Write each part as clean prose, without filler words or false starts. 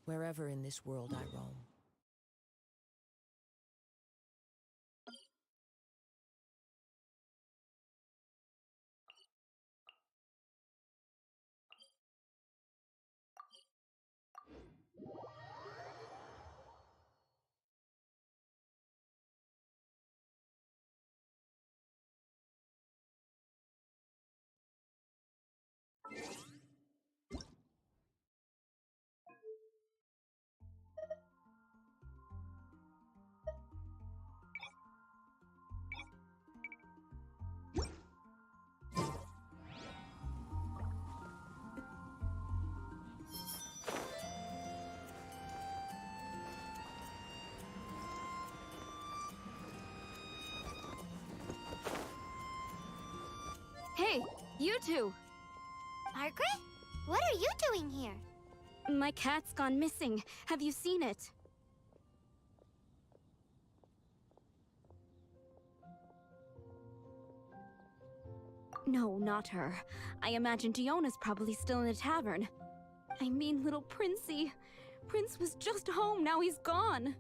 wherever in this world I roam. Hey, you two! Margaret? What are you doing here? My cat's gone missing. Have you seen it? No, not her. I imagine Diona's probably still in the tavern. I mean, little Princey. Prince was just home, now he's gone.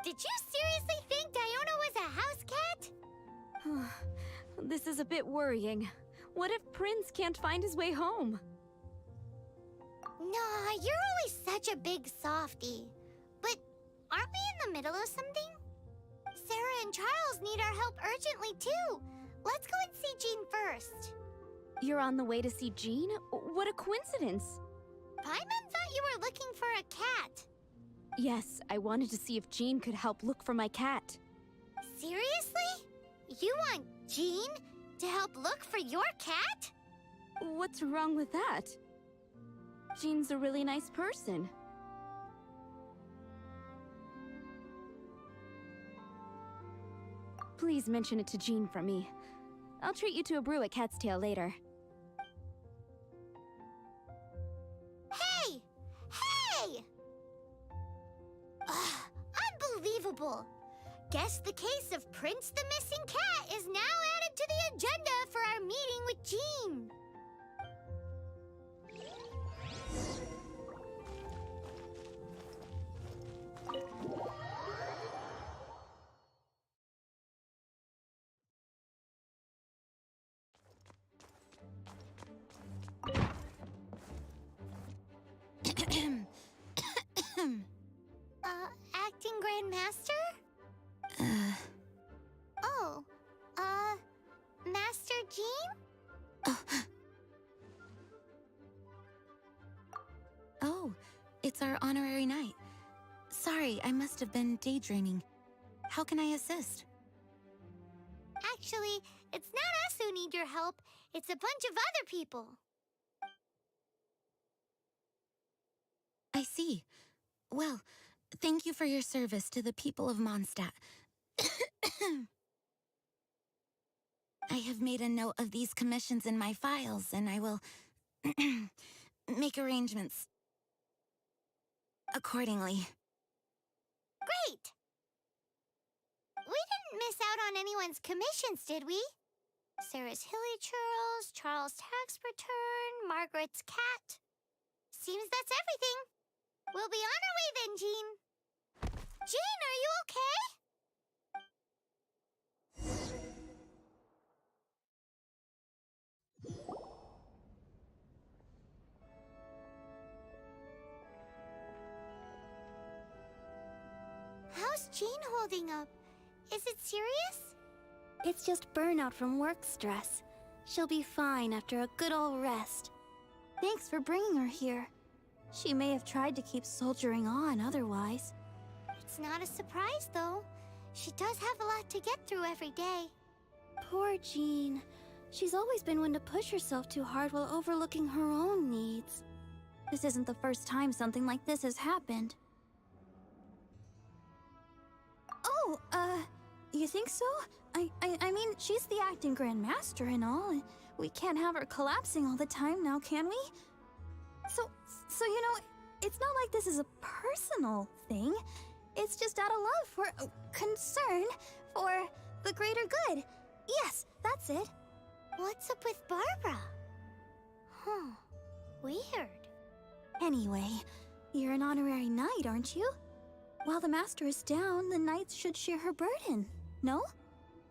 Did you seriously think Diona was a house cat? This is a bit worrying. What if Prince can't find his way home? Nah, you're always such a big softie. But aren't we in the middle of something? Sarah and Charles need our help urgently too. Let's go and see Jean first. You're on the way to see Jean? What a coincidence! Paimon thought you were looking for a cat. Yes, I wanted to see if Jean could help look for my cat. Seriously? You want Jean to help look for your cat? What's wrong with that? Jean's a really nice person. Please mention it to Jean for me. I'll treat you to a brew at Cat's Tail later. Hey! Hey! Ugh, unbelievable! Guess the case of Prince the Missing Cat is now added to the agenda for our meeting with Jean. Acting Grandmaster? Oh, Master Jean? Oh, it's our honorary knight. Sorry, I must have been daydreaming. How can I assist? Actually, it's not us who need your help. It's a bunch of other people. I see. Well, thank you for your service to the people of Mondstadt. I have made a note of these commissions in my files, and I will make arrangements accordingly. Great! We didn't miss out on anyone's commissions, did we? Sarah's Hilly Churls, Charles' tax return, Margaret's cat. Seems that's everything. We'll be on our way then, Jean. Jean, are you okay? How's Jean holding up? Is it serious? It's just burnout from work stress. She'll be fine after a good old rest. Thanks for bringing her here. She may have tried to keep soldiering on otherwise. It's not a surprise, though. She does have a lot to get through every day. Poor Jean. She's always been one to push herself too hard while overlooking her own needs. This isn't the first time something like this has happened. Oh, you think so? I mean, she's the acting Grandmaster and all, and we can't have her collapsing all the time now, can we? So you know, it's not like this is a personal thing. It's just out of love for, concern for the greater good. Yes, that's it. What's up with Barbara? Huh. Weird. Anyway, You're an honorary knight, aren't you? While the master is down, the knights should share her burden, no?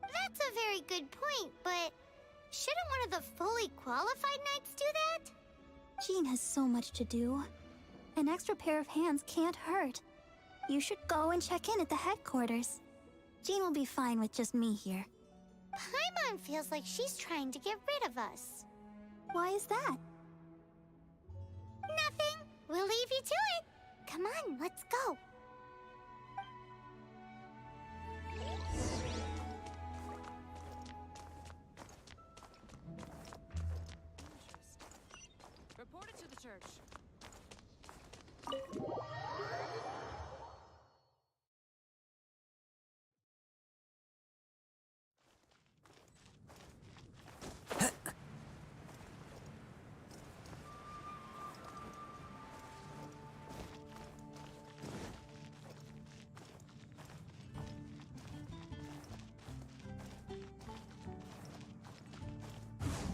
That's a very good point, but shouldn't one of the fully qualified knights do that? Jean has so much to do. An extra pair of hands can't hurt. You should go and check in at the headquarters. Jean will be fine with just me here. Paimon feels like she's trying to get rid of us. Why is that? Nothing. We'll leave you to it. Come on, let's go. Report it to the church.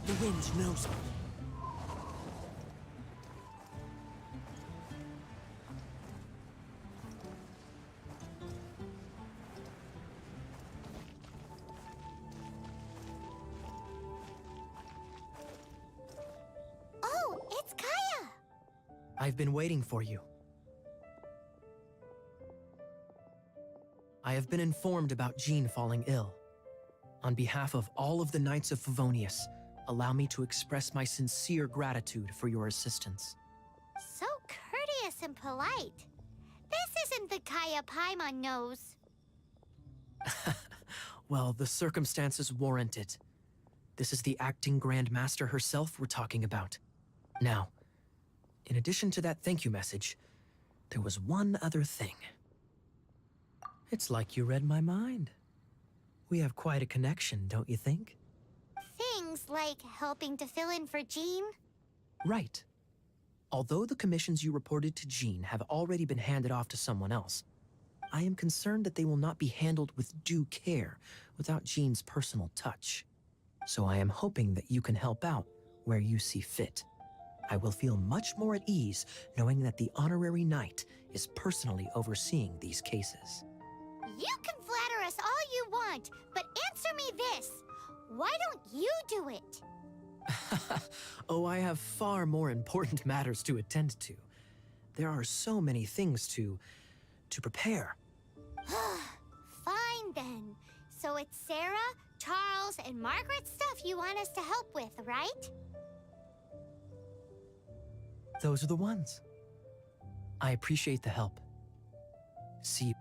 The wind knows me. Oh, it's Kaya! I've been waiting for you. I have been informed about Jean falling ill. On behalf of all of the Knights of Favonius, allow me to express my sincere gratitude for your assistance. So courteous and polite. This isn't the Kaya Paimon knows. Well, the circumstances warrant it. This is the acting Grand Master herself we're talking about. Now, in addition to that thank you message, there was one other thing. It's like you read my mind. We have quite a connection, don't you think? Things like helping to fill in for Jean? Right. Although the commissions you reported to Jean have already been handed off to someone else, I am concerned that they will not be handled with due care without Jean's personal touch. So I am hoping that you can help out where you see fit. I will feel much more at ease knowing that the honorary knight is personally overseeing these cases. You can flatter us all you want, but answer me this. Why don't you do it? Oh, I have far more important matters to attend to. There are so many things to prepare. Fine then. So it's Sarah, Charles, and Margaret's stuff you want us to help with, right? Those are the ones. I appreciate the help. See you.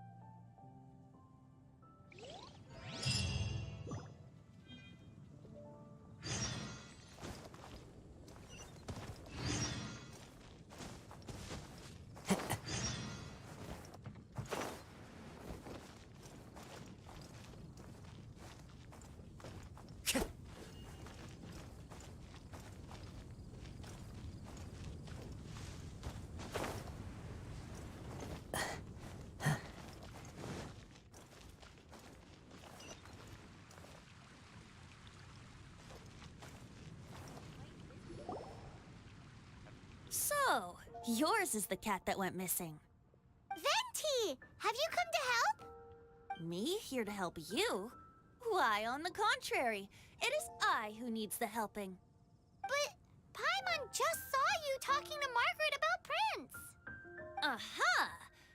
So, yours is the cat that went missing. Venti! Have you come to help? Me here to help you? Why, on the contrary, it is I who needs the helping. But Paimon just saw you talking to Margaret about Prince. Aha!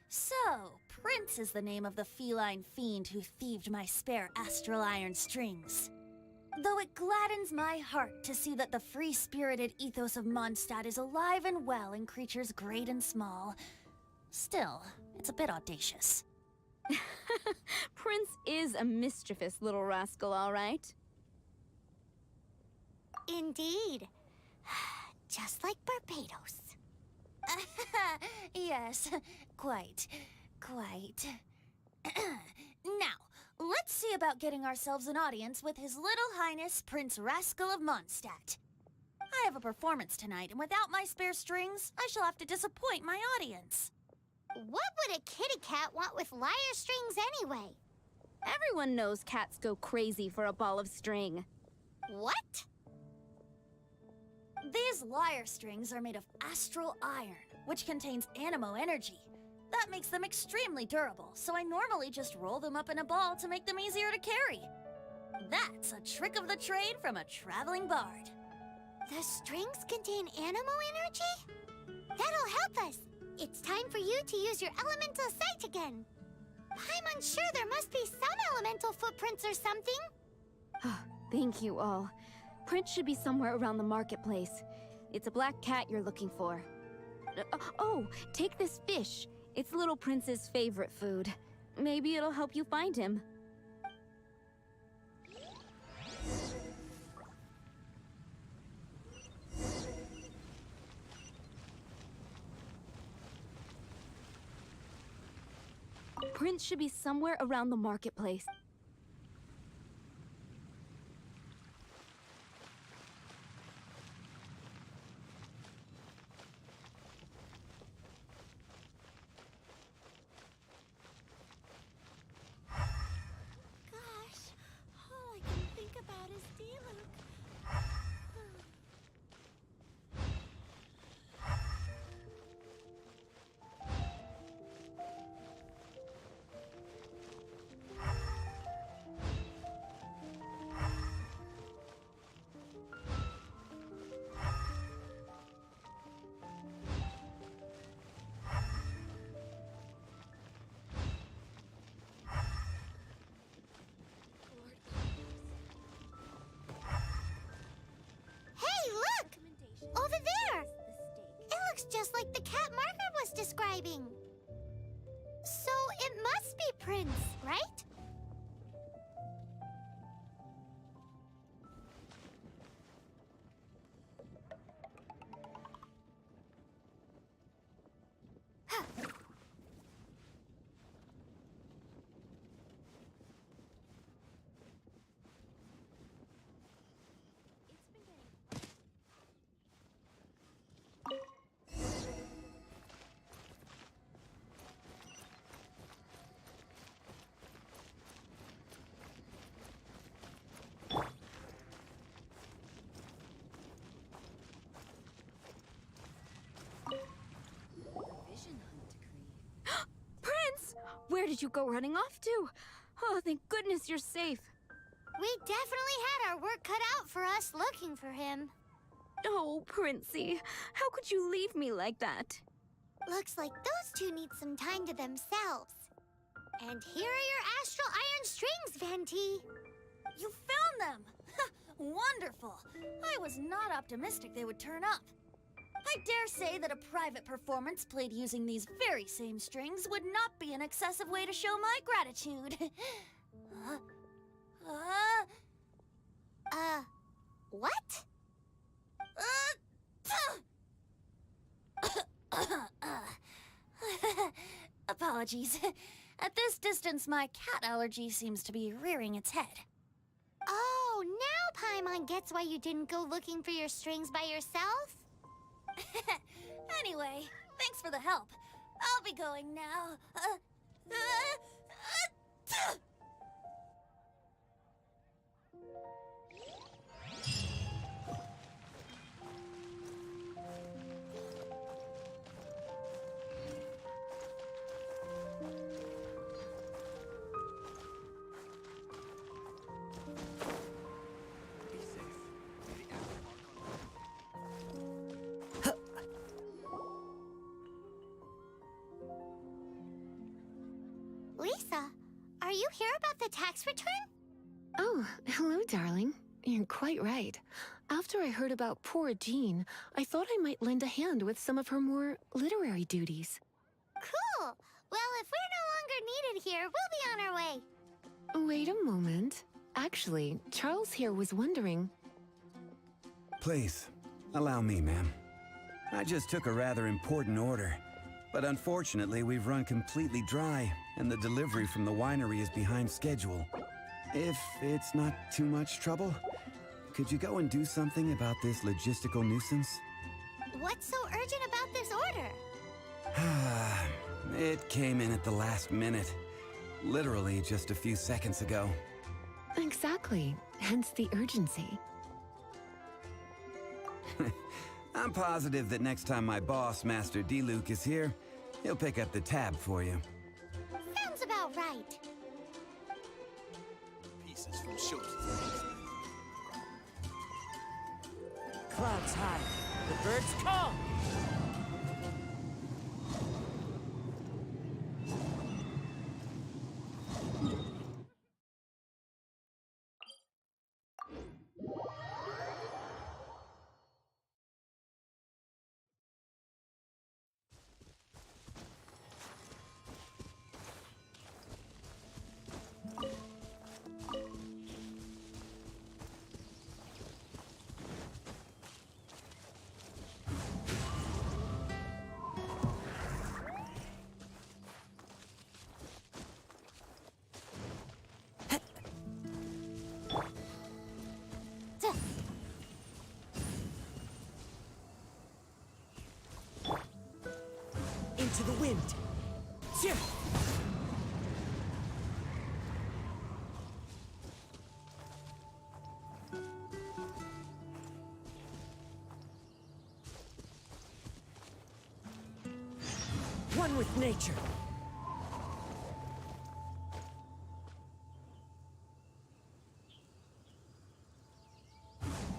So, Prince is the name of the feline fiend who thieved my spare astral iron strings. Though it gladdens my heart to see that the free-spirited ethos of Mondstadt is alive and well in creatures great and small, still, it's a bit audacious. Prince is a mischievous little rascal, all right. Indeed. Just like Barbados. Yes, quite. Now, let's see about getting ourselves an audience with His Little Highness Prince Rascal of Mondstadt. I have a performance tonight, and without my spare strings, I shall have to disappoint my audience. What would a kitty cat want with lyre strings anyway? Everyone knows cats go crazy for a ball of string. What? These lyre strings are made of astral iron, which contains animo energy. That makes them extremely durable, so I normally just roll them up in a ball to make them easier to carry. That's a trick of the trade from a traveling bard. The strings contain animo energy? That'll help us. It's time for you to use your elemental sight again. I'm unsure there must be some elemental footprints or something. Thank you all. Prince should be somewhere around the marketplace. It's a black cat you're looking for. Oh, take this fish. It's Little Prince's favorite food. Maybe it'll help you find him. Prince should be somewhere around the marketplace. Gosh, all I can think about is D-Luke. Hey, look! Over there! It looks just like the cat Margaret was describing. So it must be Prince, right? Prince! Where did you go running off to? Oh, thank goodness you're safe. We definitely had our work cut out for us looking for him. Oh, Princey, how could you leave me like that? Looks like those two need some time to themselves. And here are your astral iron strings, Venti. You found them! Wonderful! I was not optimistic they would turn up. I dare say that a private performance played using these very same strings would not be an excessive way to show my gratitude. What? Apologies. At this distance, my cat allergy seems to be rearing its head. Oh, now Paimon gets why you didn't go looking for your strings by yourself? Anyway, thanks for the help. I'll be going now. Lisa, are you here about the tax return? Oh, hello, darling. You're quite right. After I heard about poor Jean, I thought I might lend a hand with some of her more literary duties. Cool. Well, if we're no longer needed here, we'll be on our way. Wait a moment. Actually, Charles here was wondering... Please, allow me, ma'am. I just took a rather important order, but unfortunately we've run completely dry, and the delivery from the winery is behind schedule. If it's not too much trouble, could you go and do something about this logistical nuisance? What's so urgent about this order? It came in at the last minute. Literally just a few seconds ago. Exactly. Hence the urgency. I'm positive that next time my boss, Master D-Luke, is here, he'll pick up the tab for you. Sounds about right. Pieces from shoulders. Clouds high. The birds call. Into the wind. Yeah. One with nature.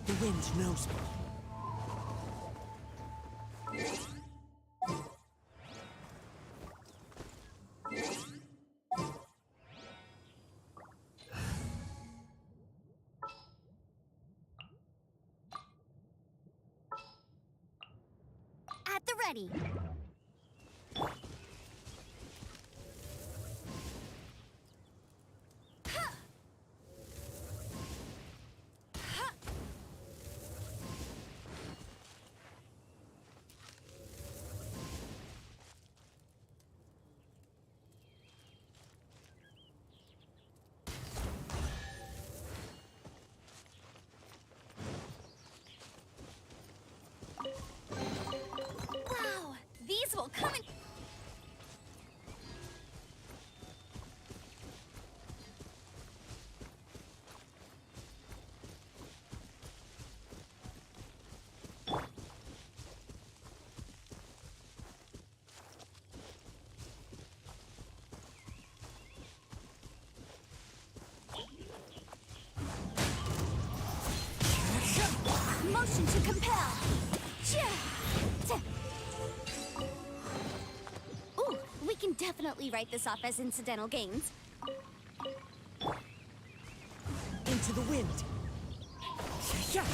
The wind knows me. At the ready. Wow, these will come in. Motion to compel. Ooh, we can definitely write this off as incidental gains. Into the wind. Yeah.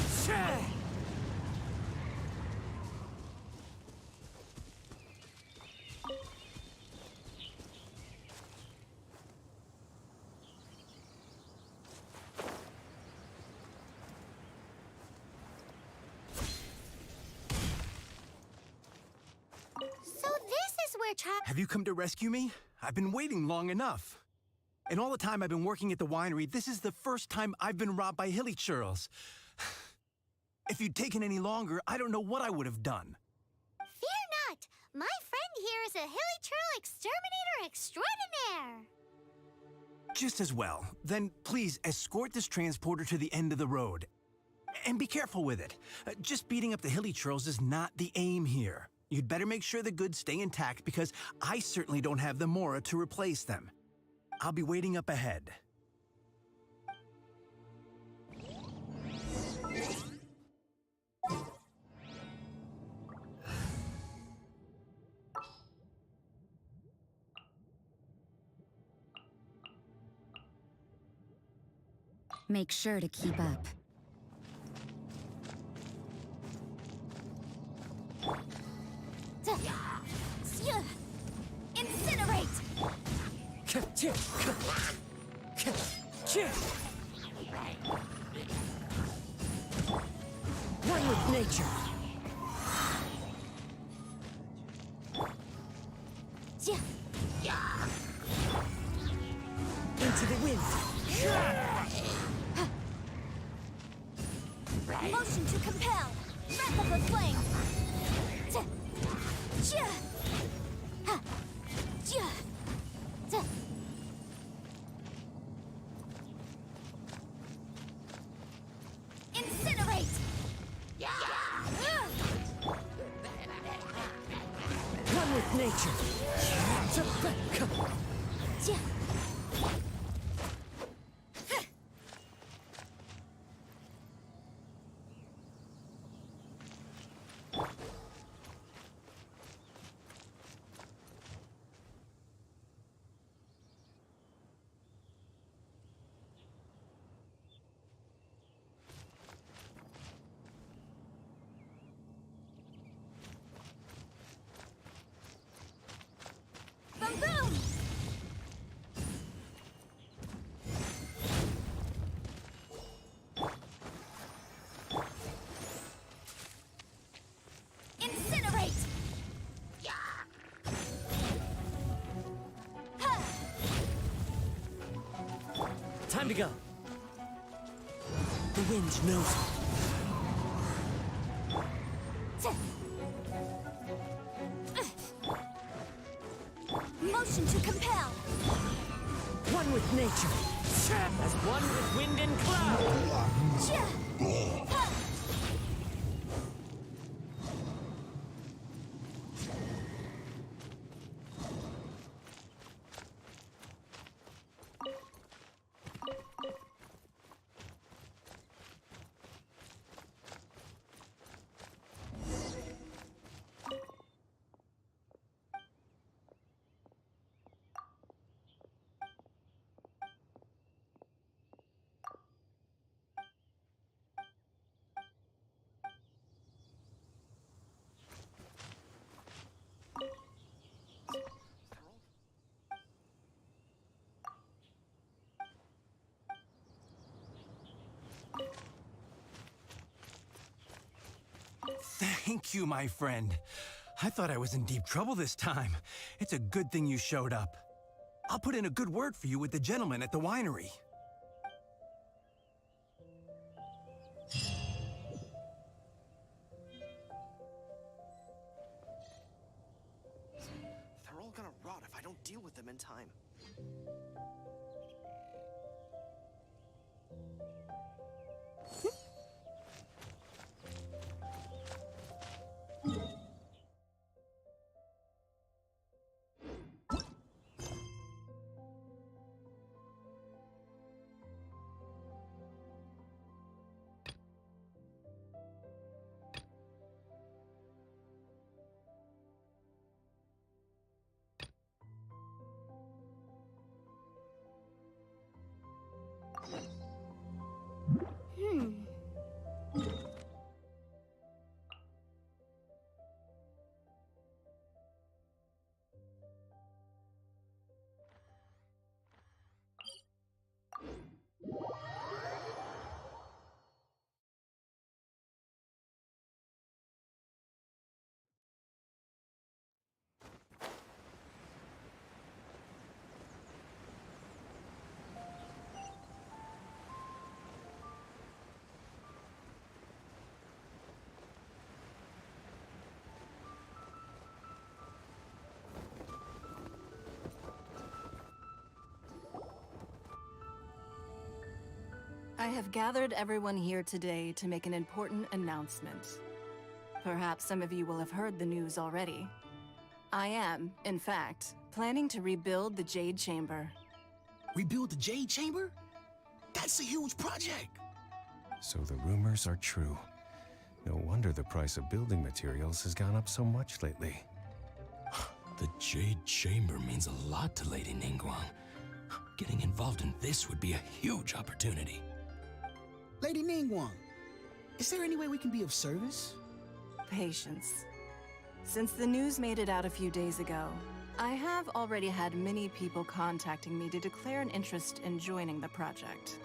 So this is where Have you come to rescue me? I've been waiting long enough. In all the time I've been working at the winery, this is the first time I've been robbed by hilly churls. If you'd taken any longer, I don't know what I would have done. Fear not! My friend here is a hilly churl exterminator extraordinaire! Just as well. Then please escort this transporter to the end of the road. And be careful with it. Just beating up the hilly churls is not the aim here. You'd better make sure the goods stay intact because I certainly don't have the Mora to replace them. I'll be waiting up ahead. Make sure to keep up. Incinerate! One with nature. Into the wind. Motion to compel. Breath of the flame. Incinerate! nature. Boom boom! Incinerate! Time to go. The wind knows it. Motion to compel! One with nature. As one with wind and cloud. Thank you, my friend. I thought I was in deep trouble this time. It's a good thing you showed up. I'll put in a good word for you with the gentleman at the winery. They're all gonna rot if I don't deal with them in time. I have gathered everyone here today to make an important announcement. Perhaps some of you will have heard the news already. I am, in fact, planning to rebuild the Jade Chamber. Rebuild the Jade Chamber? That's a huge project! So the rumors are true. No wonder the price of building materials has gone up so much lately. The Jade Chamber means a lot to Lady Ningguang. Getting involved in this would be a huge opportunity. Lady Ningguang, is there any way we can be of service? Patience. Since the news made it out a few days ago, I have already had many people contacting me to declare an interest in joining the project.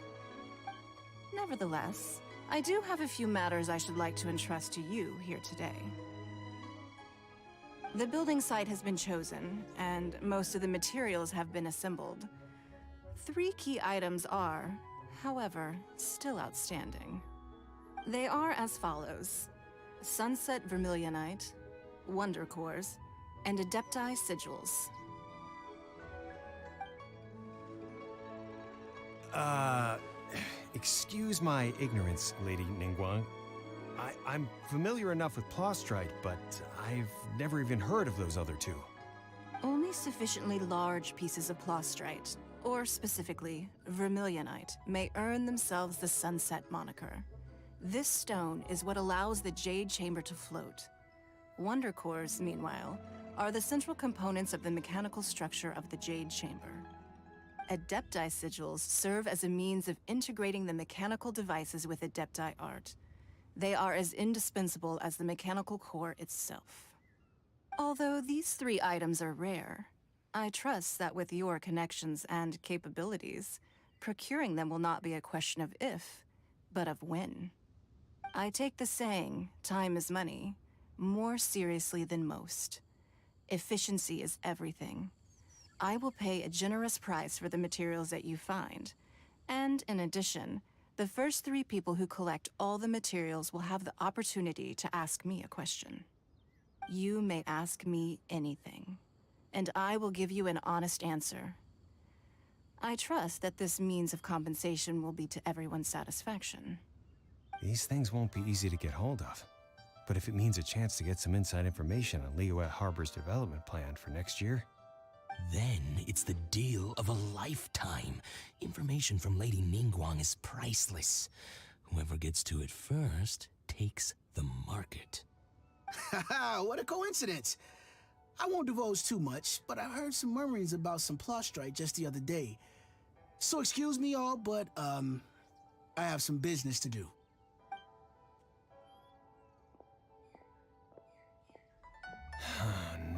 Nevertheless, I do have a few matters I should like to entrust to you here today. The building site has been chosen, and most of the materials have been assembled. 3 key items are, however, still outstanding. They are as follows: Sunset Vermilionite, Wonder Cores, and Adepti Sigils. Excuse my ignorance, Lady Ningguang. I'm familiar enough with Plostrite, but I've never even heard of those other two. Only sufficiently large pieces of plastrite, or specifically, vermilionite, may earn themselves the Sunset moniker. This stone is what allows the Jade Chamber to float. Wonder cores, meanwhile, are the central components of the mechanical structure of the Jade Chamber. Adepti sigils serve as a means of integrating the mechanical devices with Adepti art. They are as indispensable as the mechanical core itself. Although these 3 items are rare, I trust that with your connections and capabilities, procuring them will not be a question of if, but of when. I take the saying, time is money, more seriously than most. Efficiency is everything. I will pay a generous price for the materials that you find, and in addition, the first 3 people who collect all the materials will have the opportunity to ask me a question. You may ask me anything, and I will give you an honest answer. I trust that this means of compensation will be to everyone's satisfaction. These things won't be easy to get hold of. But if it means a chance to get some inside information on Liyue Harbor's development plan for next year... Then it's the deal of a lifetime. Information from Lady Ningguang is priceless. Whoever gets to it first takes the market. Haha, what a coincidence. I won't divulge too much, but I heard some murmurings about some plastrite just the other day. So excuse me all, but, I have some business to do.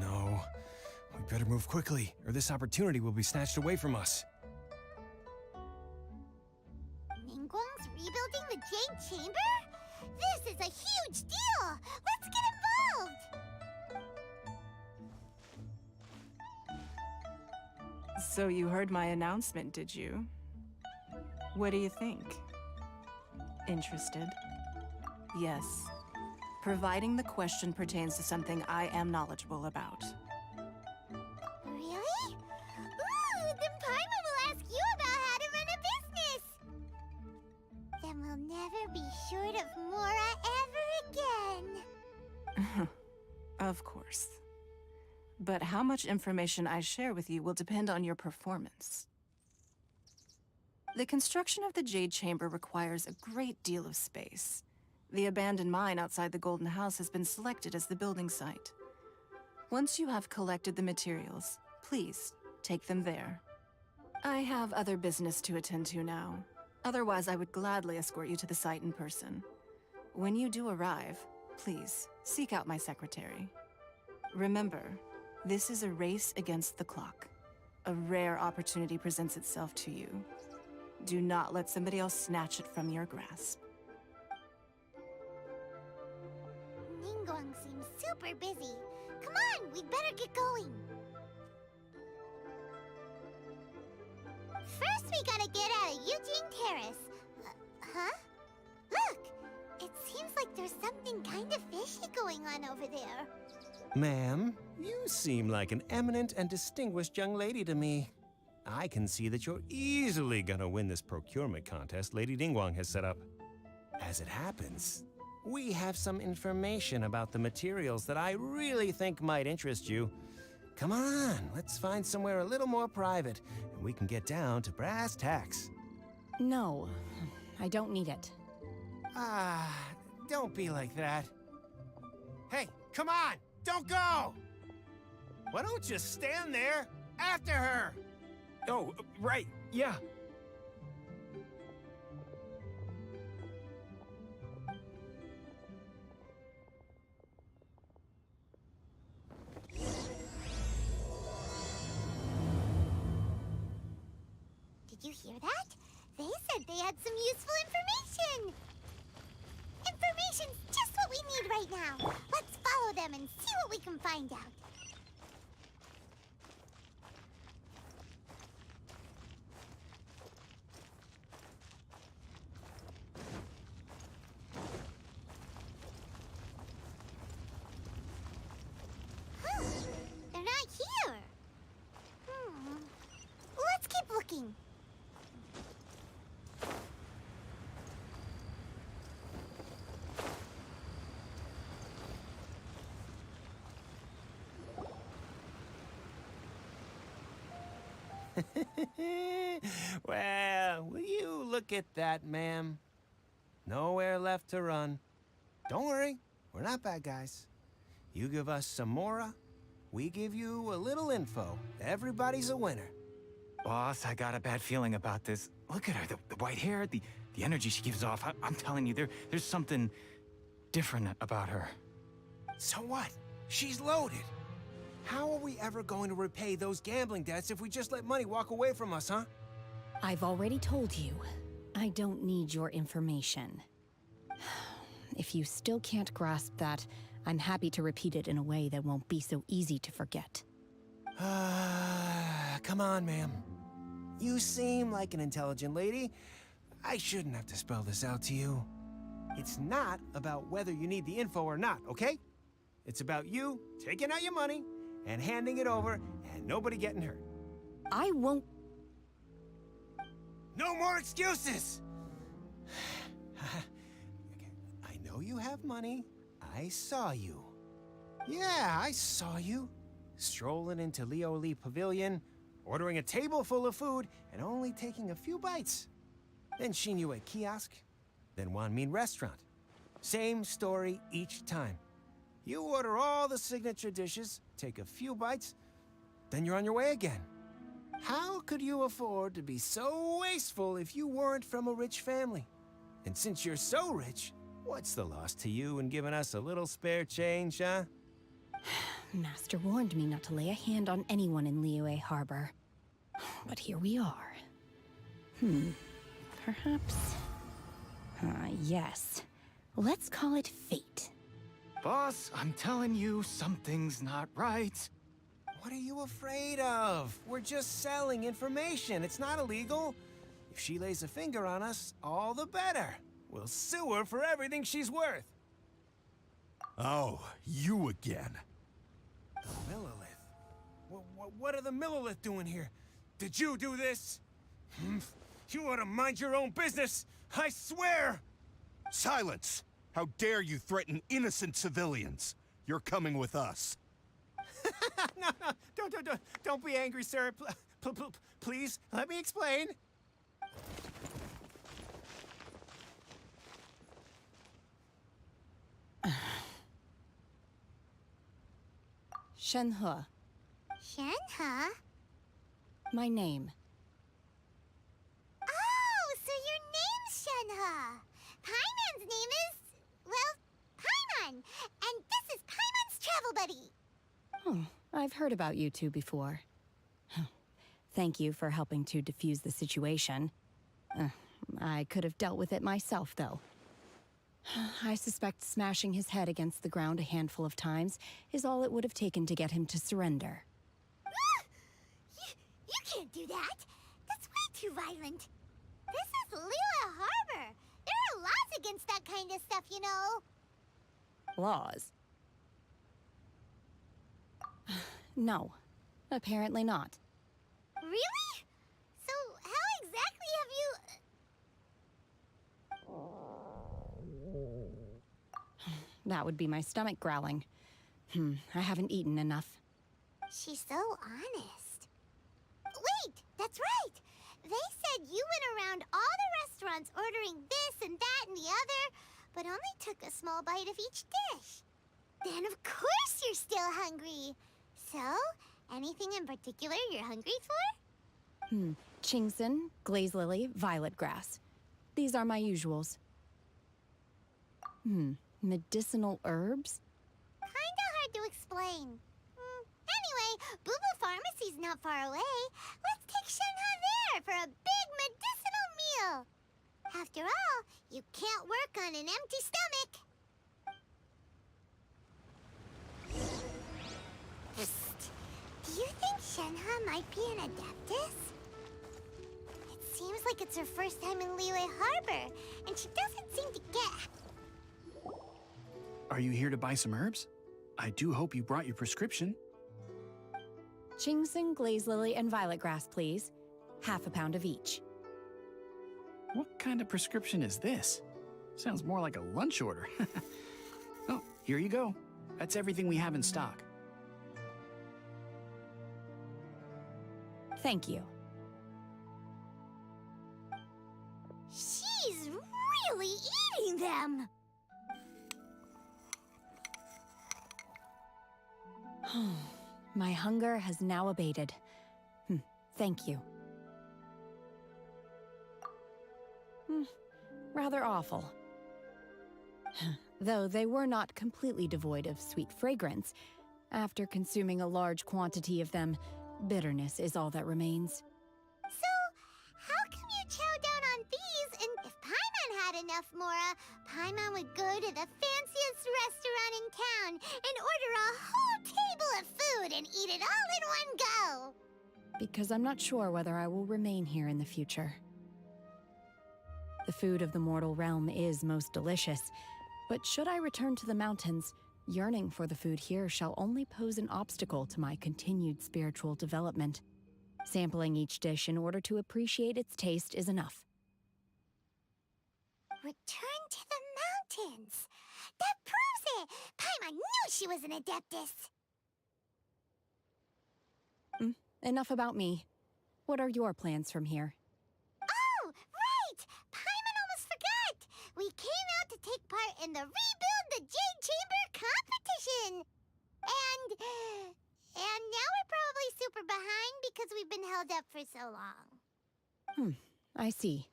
No. We better move quickly, or this opportunity will be snatched away from us. Ningguang's rebuilding the Jade Chamber? This is a huge deal! Let's get involved! So you heard my announcement, did you? What do you think? Interested? Yes. Providing the question pertains to something I am knowledgeable about. Really? Ooh, then Paimon will ask you about how to run a business! Then we'll never be short of Mora ever again. Of course. But how much information I share with you will depend on your performance. The construction of the Jade Chamber requires a great deal of space. The abandoned mine outside the Golden House has been selected as the building site. Once you have collected the materials, please take them there. I have other business to attend to now. Otherwise, I would gladly escort you to the site in person. When you do arrive, please seek out my secretary. Remember, this is a race against the clock. A rare opportunity presents itself to you. Do not let somebody else snatch it from your grasp. Ningguang seems super busy. Come on, we'd better get going. First, we gotta get out of Eugene Terrace. Huh? Look! It seems like there's something kind of fishy going on over there. Ma'am, you seem like an eminent and distinguished young lady to me. I can see that you're easily gonna win this procurement contest Lady Ningguang has set up. As it happens, we have some information about the materials that I really think might interest you. Come on, let's find somewhere a little more private, and we can get down to brass tacks. No, I don't need it. Don't be like that. Hey, come on! Don't go! Why don't you stand there after her? Oh, right, yeah. Did you hear that? They said they had some useful information! Information's just what we need right now. Let's follow them and see what we can find out. Huh, they're not here. Let's keep looking. Well, will you look at that, ma'am? Nowhere left to run. Don't worry, we're not bad guys. You give us some mora, we give you a little info. Everybody's a winner. Boss, I got a bad feeling about this. Look at her, the white hair, the energy she gives off. I'm telling you, there's something different about her. So what? She's loaded. How are we ever going to repay those gambling debts if we just let money walk away from us, huh? I've already told you, I don't need your information. If you still can't grasp that, I'm happy to repeat it in a way that won't be so easy to forget. Come on, ma'am. You seem like an intelligent lady. I shouldn't have to spell this out to you. It's not about whether you need the info or not, okay? It's about you taking out your money and handing it over and nobody getting hurt. I won't... No more excuses! I know you have money. I saw you. Yeah, I saw you. Strolling into Leo Lee Pavilion, ordering a table full of food, and only taking a few bites. Then Shinyu at kiosk, then Wanmin restaurant. Same story each time. You order all the signature dishes, take a few bites, then you're on your way again. How could you afford to be so wasteful if you weren't from a rich family? And since you're so rich, what's the loss to you in giving us a little spare change, huh? Master warned me not to lay a hand on anyone in Liyue Harbor. But here we are. Perhaps... yes. Let's call it fate. Boss, I'm telling you, something's not right. What are you afraid of? We're just selling information. It's not illegal. If she lays a finger on us, all the better. We'll sue her for everything she's worth. Oh, you again. The Millilith? What are the Millilith doing here? Did you do this? You ought to mind your own business, I swear! Silence! How dare you threaten innocent civilians? You're coming with us. No, don't be angry, sir. Please, let me explain. Shenhe. Shenhe? My name. Oh, so your name's Shenhe. Paimon's name is, well, Paimon. And this is Paimon's travel buddy. Oh, I've heard about you two before. Thank you for helping to defuse the situation. I could have dealt with it myself, though. I suspect smashing his head against the ground a handful of times is all it would have taken to get him to surrender. You can't do that. That's way too violent. This is Liyue Harbor. There are laws against that kind of stuff, you know. Laws? No, apparently not. Really? So how exactly have you... That would be my stomach growling. I haven't eaten enough. She's so honest. Wait, that's right. They said you went around all the restaurants ordering this and that and the other, but only took a small bite of each dish. Then of course you're still hungry. So, anything in particular you're hungry for? Chingson, glaze lily, violet grass. These are my usuals. Medicinal herbs? Kinda hard to explain. Anyway, Booba Pharmacy's not far away. Let's take Shenhe there for a big medicinal meal. After all, you can't work on an empty stomach. Psst. Do you think Shenhe might be an adeptus? It seems like it's her first time in Liyue Harbor, and she doesn't seem to get... Are you here to buy some herbs? I do hope you brought your prescription. Chingson, glaze lily, and violet grass, please. Half a pound of each. What kind of prescription is this? Sounds more like a lunch order. Oh, here you go. That's everything we have in stock. Thank you. them! My hunger has now abated. Thank you. Rather awful. Though they were not completely devoid of sweet fragrance, after consuming a large quantity of them, bitterness is all that remains. So, how come you chow down on these, and if Paimon had enough mora, Paimon would go to the fanciest restaurant in town and order a whole table of food and eat it all in one go? Because I'm not sure whether I will remain here in the future. The food of the mortal realm is most delicious, but should I return to the mountains, yearning for the food here shall only pose an obstacle to my continued spiritual development. Sampling each dish in order to appreciate its taste is enough. Return to the mountains! That proves it! Paimon knew she was an Adeptus! Enough about me. What are your plans from here? Oh, right! Paimon almost forgot! We came out to take part in the Rebuild the Jade Chamber competition! And now we're probably super behind because we've been held up for so long. I see.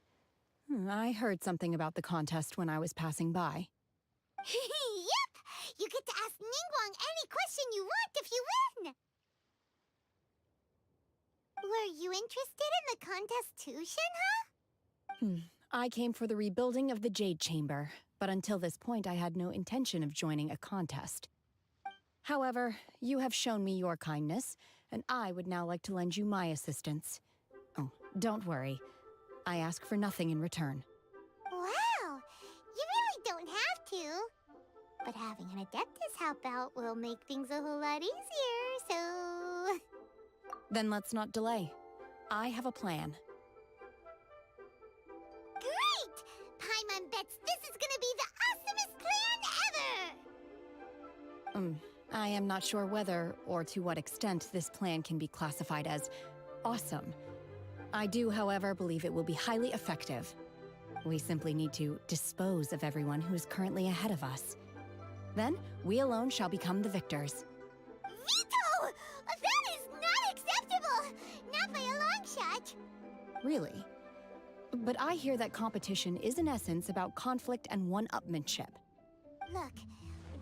I heard something about the contest when I was passing by. Yep! You get to ask Ningguang any question you want if you win! Were you interested in the contest too, Shenhe? I came for the rebuilding of the Jade Chamber, but until this point I had no intention of joining a contest. However, you have shown me your kindness, and I would now like to lend you my assistance. Oh, don't worry. I ask for nothing in return. Wow! You really don't have to. But having an Adeptus help out will make things a whole lot easier, so... Then let's not delay. I have a plan. Great! Paimon bets this is gonna be the awesomest plan ever! I am not sure whether or to what extent this plan can be classified as awesome. I do, however, believe it will be highly effective. We simply need to dispose of everyone who is currently ahead of us. Then, we alone shall become the victors. Veto! That is not acceptable! Not by a long shot! Really? But I hear that competition is in essence about conflict and one-upmanship. Look,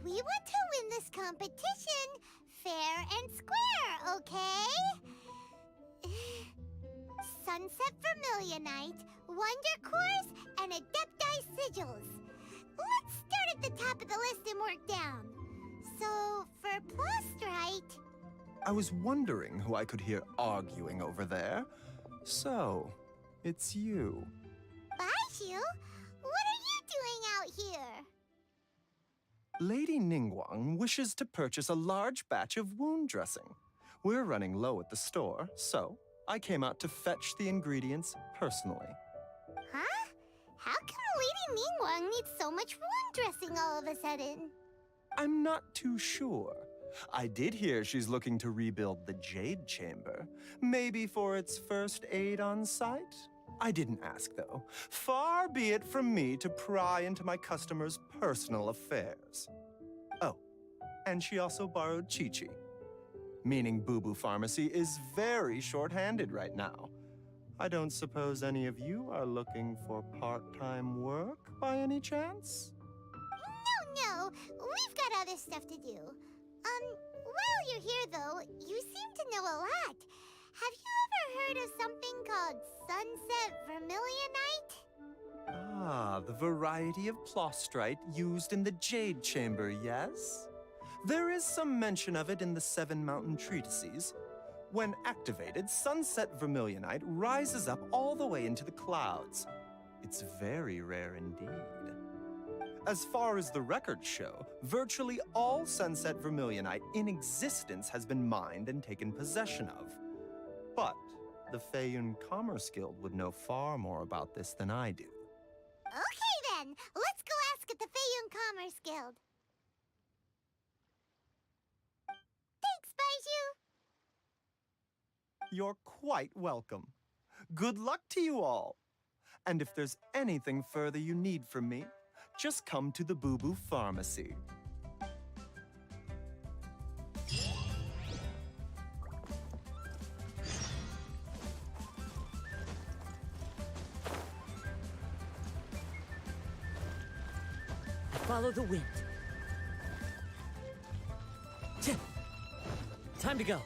we want to win this competition fair and square, okay? Sunset Vermilionite, Wonder Cores, and Adepti Sigils. Let's start at the top of the list and work down. So, for Plustrite... I was wondering who I could hear arguing over there. So, it's you. Baishu? What are you doing out here? Lady Ningguang wishes to purchase a large batch of wound dressing. We're running low at the store, so I came out to fetch the ingredients personally. Huh? How come Lady Ningguang needs so much wound dressing all of a sudden? I'm not too sure. I did hear she's looking to rebuild the Jade Chamber. Maybe for its first aid on site? I didn't ask, though. Far be it from me to pry into my customers' personal affairs. Oh, and she also borrowed Chi-Chi. Meaning Boo Boo Pharmacy is very short-handed right now. I don't suppose any of you are looking for part-time work by any chance? No, we've got other stuff to do. While you're here, though, you seem to know a lot. Have you ever heard of something called Sunset Vermilionite? Ah, the variety of Plustrite used in the Jade Chamber, yes? There is some mention of it in the Seven Mountain Treatises. When activated, Sunset Vermilionite rises up all the way into the clouds. It's very rare indeed. As far as the records show, virtually all Sunset Vermilionite in existence has been mined and taken possession of. But the Feiyun Commerce Guild would know far more about this than I do. Okay then, let's go ask at the Feiyun Commerce Guild. Thanks, Baishu. You're quite welcome. Good luck to you all. And if there's anything further you need from me, just come to the Boo Boo Pharmacy. Follow the wind. Time to go.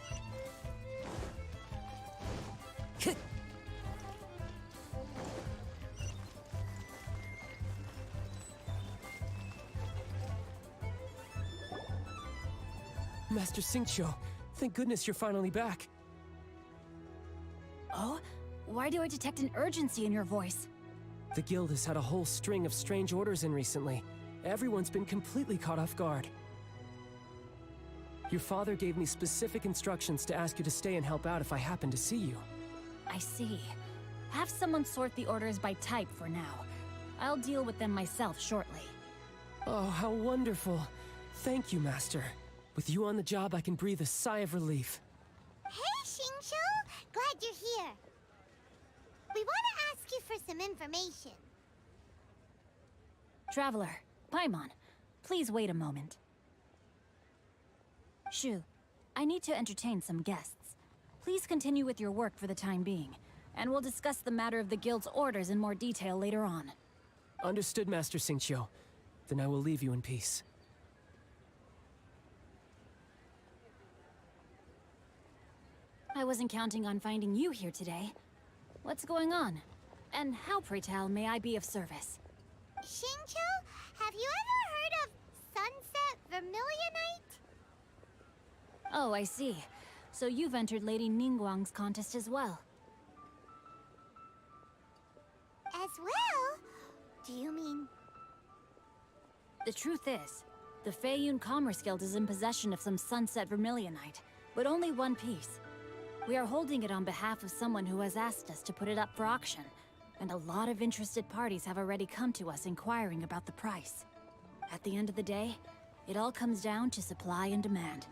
Master Xingqiu, thank goodness you're finally back. Oh? Why do I detect an urgency in your voice? The guild has had a whole string of strange orders in recently. Everyone's been completely caught off guard. Your father gave me specific instructions to ask you to stay and help out if I happen to see you. I see. Have someone sort the orders by type for now. I'll deal with them myself shortly. Oh, how wonderful. Thank you, Master. With you on the job, I can breathe a sigh of relief. Hey, Xingqiu! Glad you're here. We want to ask you for some information. Traveler, Paimon, please wait a moment. Shu, I need to entertain some guests. Please continue with your work for the time being, and we'll discuss the matter of the guild's orders in more detail later on. Understood, Master Xingqiu. Then I will leave you in peace. I wasn't counting on finding you here today. What's going on? And how, pray tell, may I be of service? Xingqiu, have you ever heard of Sunset Vermilionite? Oh, I see. So you've entered Lady Ningguang's contest as well. As well? Do you mean... The truth is, the Feiyun Commerce Guild is in possession of some Sunset Vermilionite, but only one piece. We are holding it on behalf of someone who has asked us to put it up for auction, and a lot of interested parties have already come to us inquiring about the price. At the end of the day, it all comes down to supply and demand.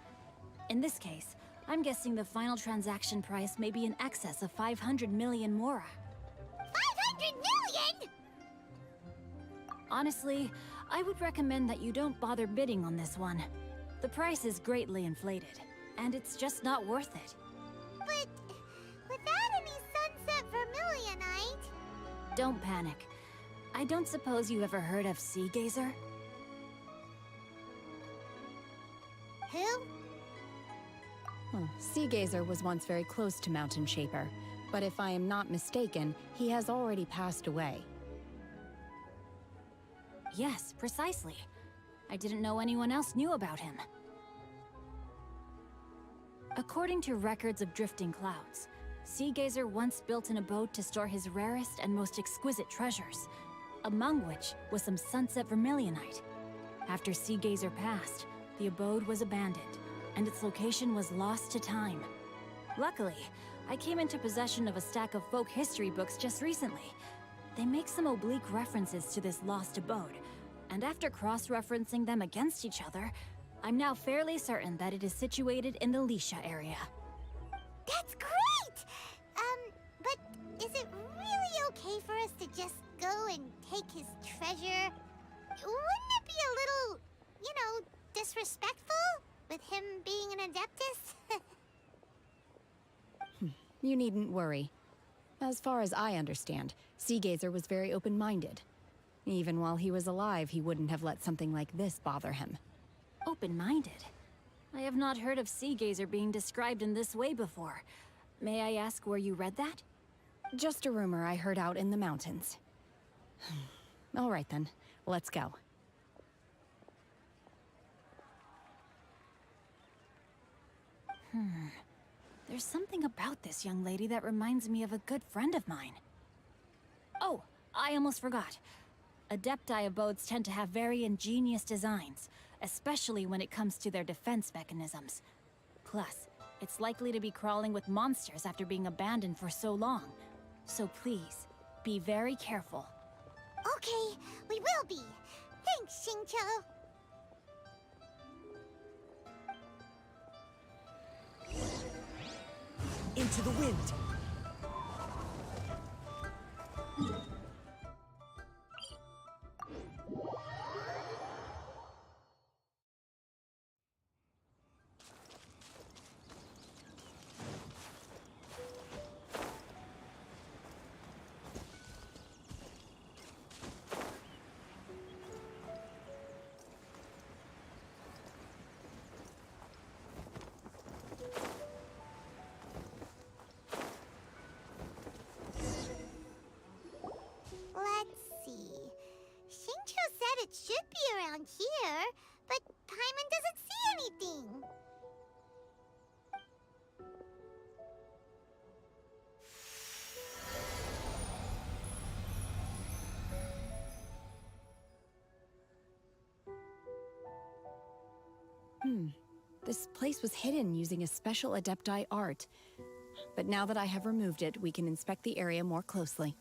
In this case, I'm guessing the final transaction price may be in excess of 500 million mora. 500 million?! Honestly, I would recommend that you don't bother bidding on this one. The price is greatly inflated, and it's just not worth it. But without any Sunset Vermilionite... Don't panic. I don't suppose you ever heard of Sea Gazer? Who? Sea Gazer was once very close to Mountain Shaper, but if I am not mistaken, he has already passed away. Yes, precisely. I didn't know anyone else knew about him. According to records of drifting clouds, Sea Gazer once built an abode to store his rarest and most exquisite treasures, among which was some Sunset Vermilionite. After Sea Gazer passed, the abode was abandoned, and its location was lost to time. Luckily, I came into possession of a stack of folk history books just recently. They make some oblique references to this lost abode, and after cross-referencing them against each other, I'm now fairly certain that it is situated in the Lisha area. That's great! But is it really okay for us to just go and take his treasure? Wouldn't it be a little, you know, disrespectful with him being an Adeptus? You needn't worry. As far as I understand, Sea Gazer was very open-minded. Even while he was alive, he wouldn't have let something like this bother him. Open-minded? I have not heard of Sea Gazer being described in this way before. May I ask where you read that? Just a rumor I heard out in the mountains. All right then, let's go. There's something about this young lady that reminds me of a good friend of mine. Oh, I almost forgot. Adepti abodes tend to have very ingenious designs, especially when it comes to their defense mechanisms. Plus, it's likely to be crawling with monsters after being abandoned for so long. So please, be very careful. Okay, we will be. Thanks, Xingqiu. Into the wind. It should be around here, but Paimon doesn't see anything. This place was hidden using a special Adepti art. But now that I have removed it, we can inspect the area more closely.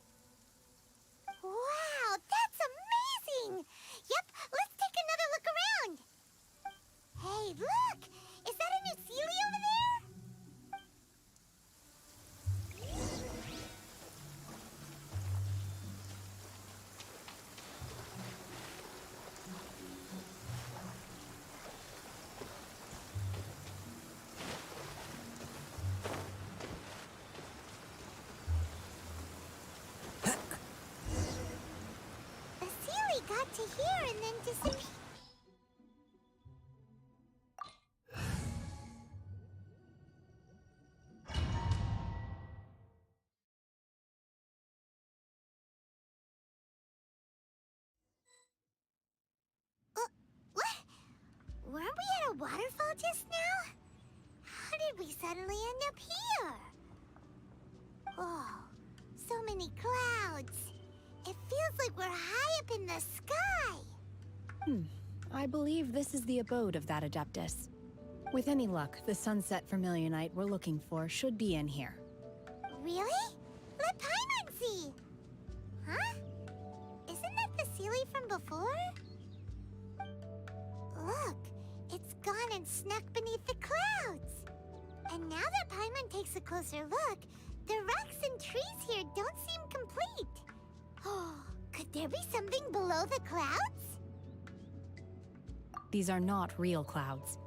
Wow, that's amazing! Yep, let's take another look around. Hey, look! Is that a new Sealy over there? Got to here and then disappeared. What? Weren't we at a waterfall just now? How did we suddenly end up here? Oh, so many clouds. It feels like we're high up in the sky. I believe this is the abode of that Adeptus. With any luck, the sunset Vermilionite we're looking for should be in here. Really? Let Paimon see! Huh? Isn't that the Sealy from before? Look, it's gone and snuck beneath the clouds. And now that Paimon takes a closer look, the rocks and trees here don't seem complete. Oh, could there be something below the clouds? These are not real clouds.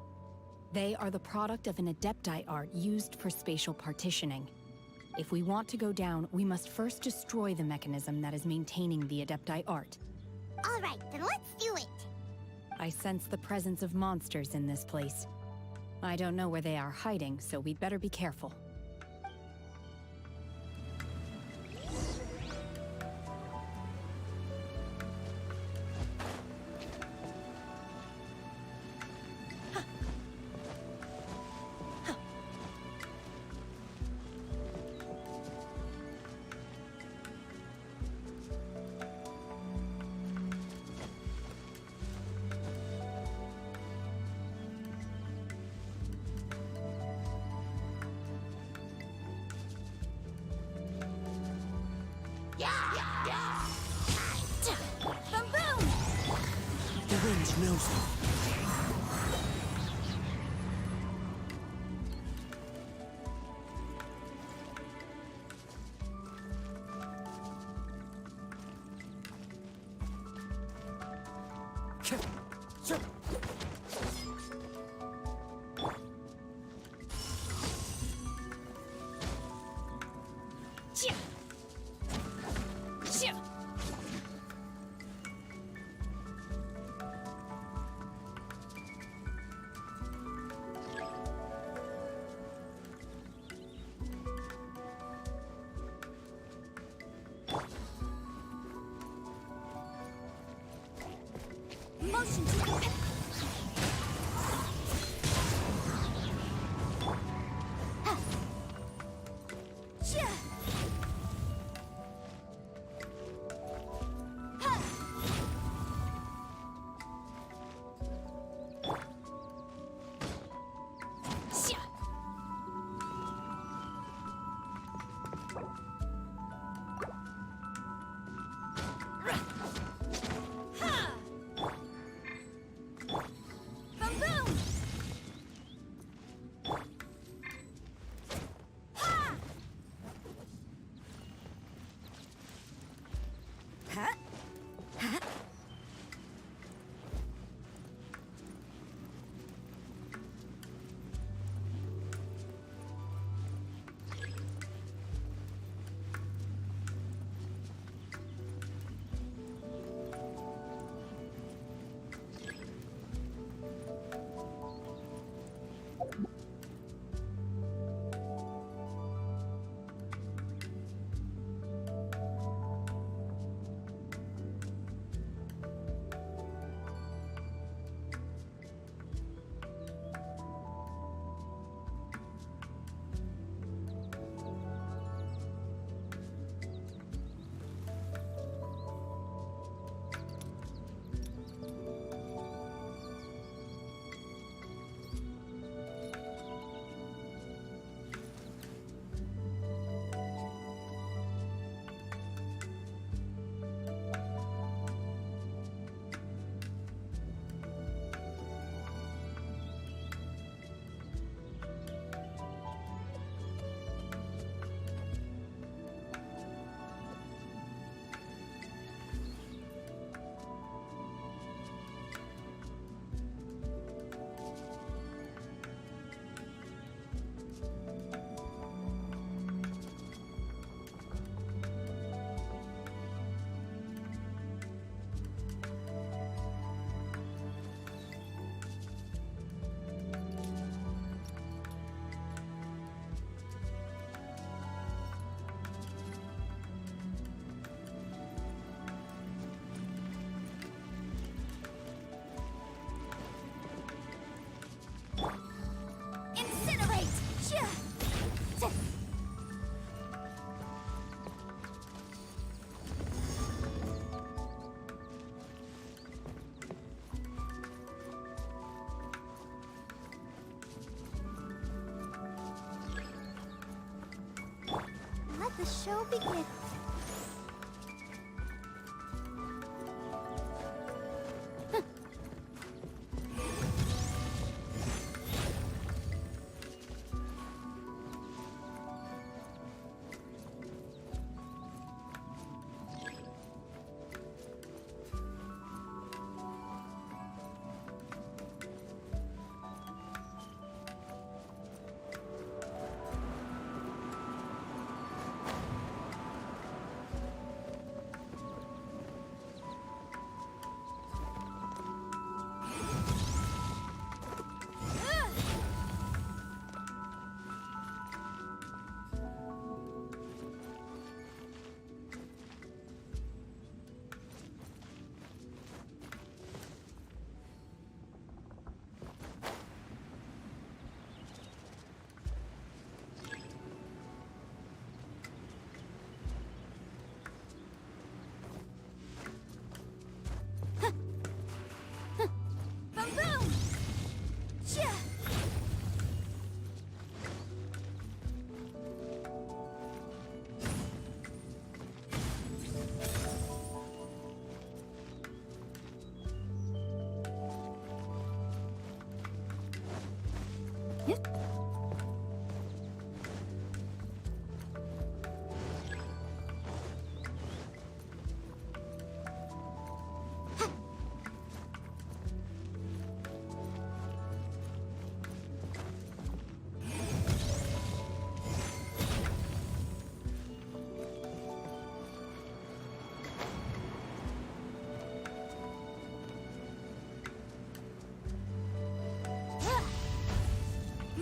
They are the product of an Adepti art used for spatial partitioning. If we want to go down, we must first destroy the mechanism that is maintaining the Adepti art. All right, then let's do it. I sense the presence of monsters in this place. I don't know where they are hiding, so we'd better be careful. The wind knows them. Motion to the pit. let the show begin.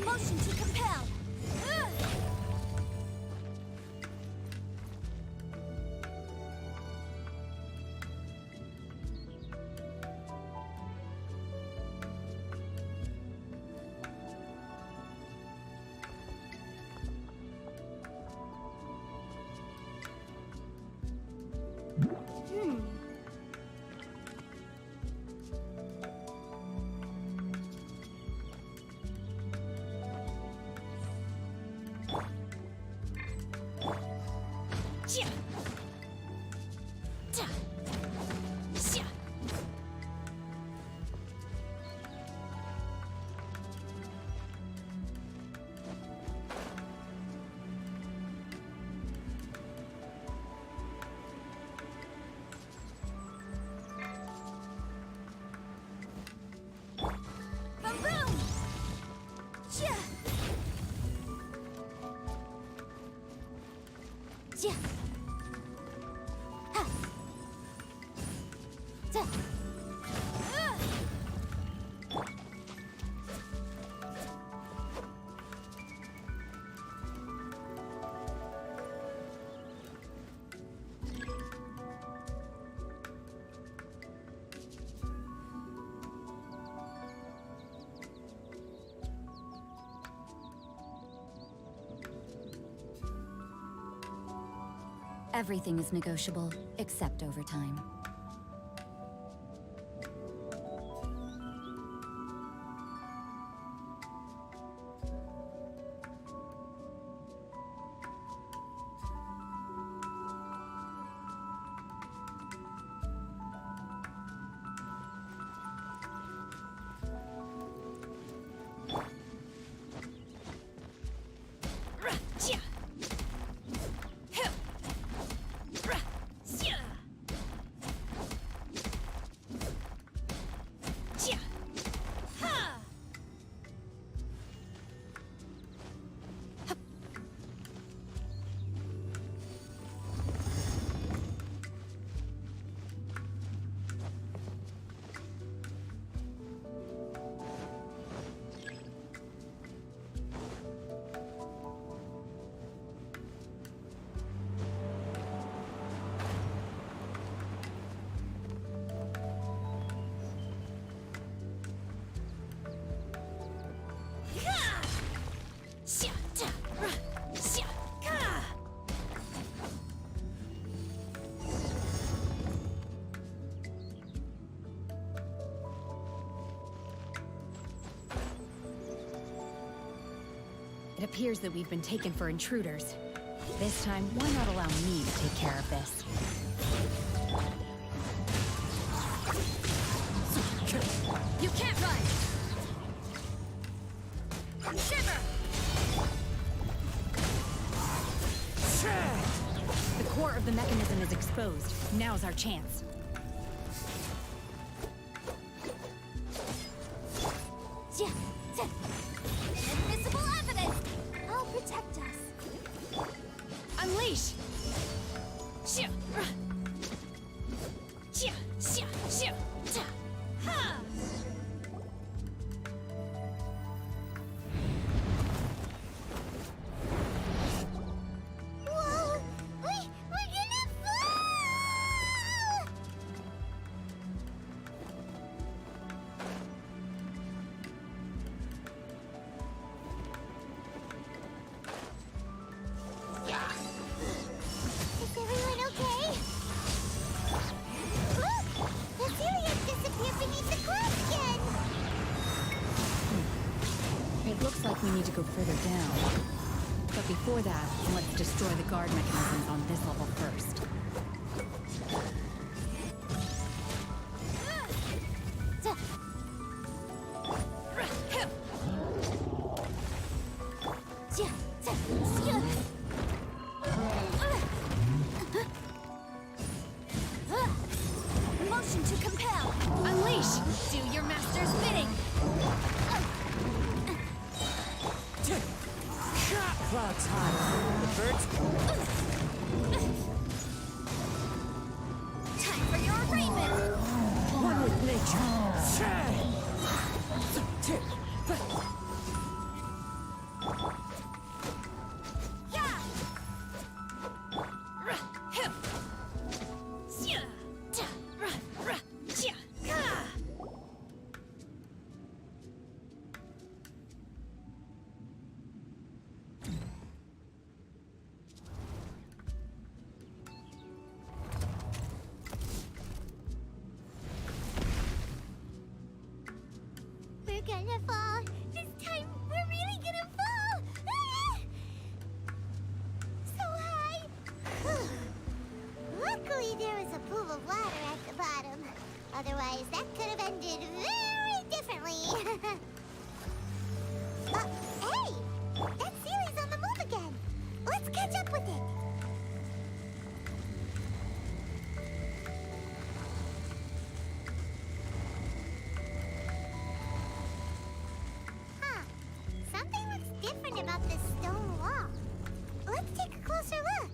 Motion to compel. Yeah. Ha. Da. Everything is negotiable, except overtime. It appears that we've been taken for intruders. This time, why not allow me to take care of this? You can't run! Shiver! The core of the mechanism is exposed. Now's our chance. Inadmissible evidence! I'll protect us. Unleash! Whoa! We're gonna fall! Is everyone okay? Look! The Celiac disappeared beneath the clouds again! It looks like we need to go further down. But before that, let's destroy the guard mechanisms on this level first. Motion to compel! Unleash! Do your master's bidding! Clouds high. The birds. Time for your arraignment! One with nature. We're gonna fall. This time, we're really gonna fall. Ah! So high. Luckily, there was a pool of water at the bottom. Otherwise, that could have ended very differently. Hey! That Sealy's on the move again. Let's catch up with it. Huh. Something looks different about this stone wall. Let's take a closer look.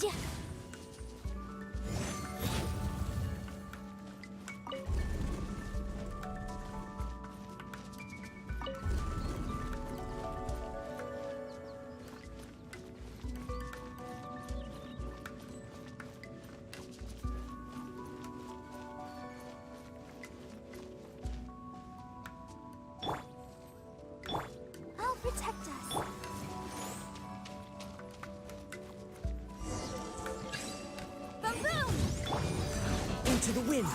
Yeah. I'll protect us. Into the wind.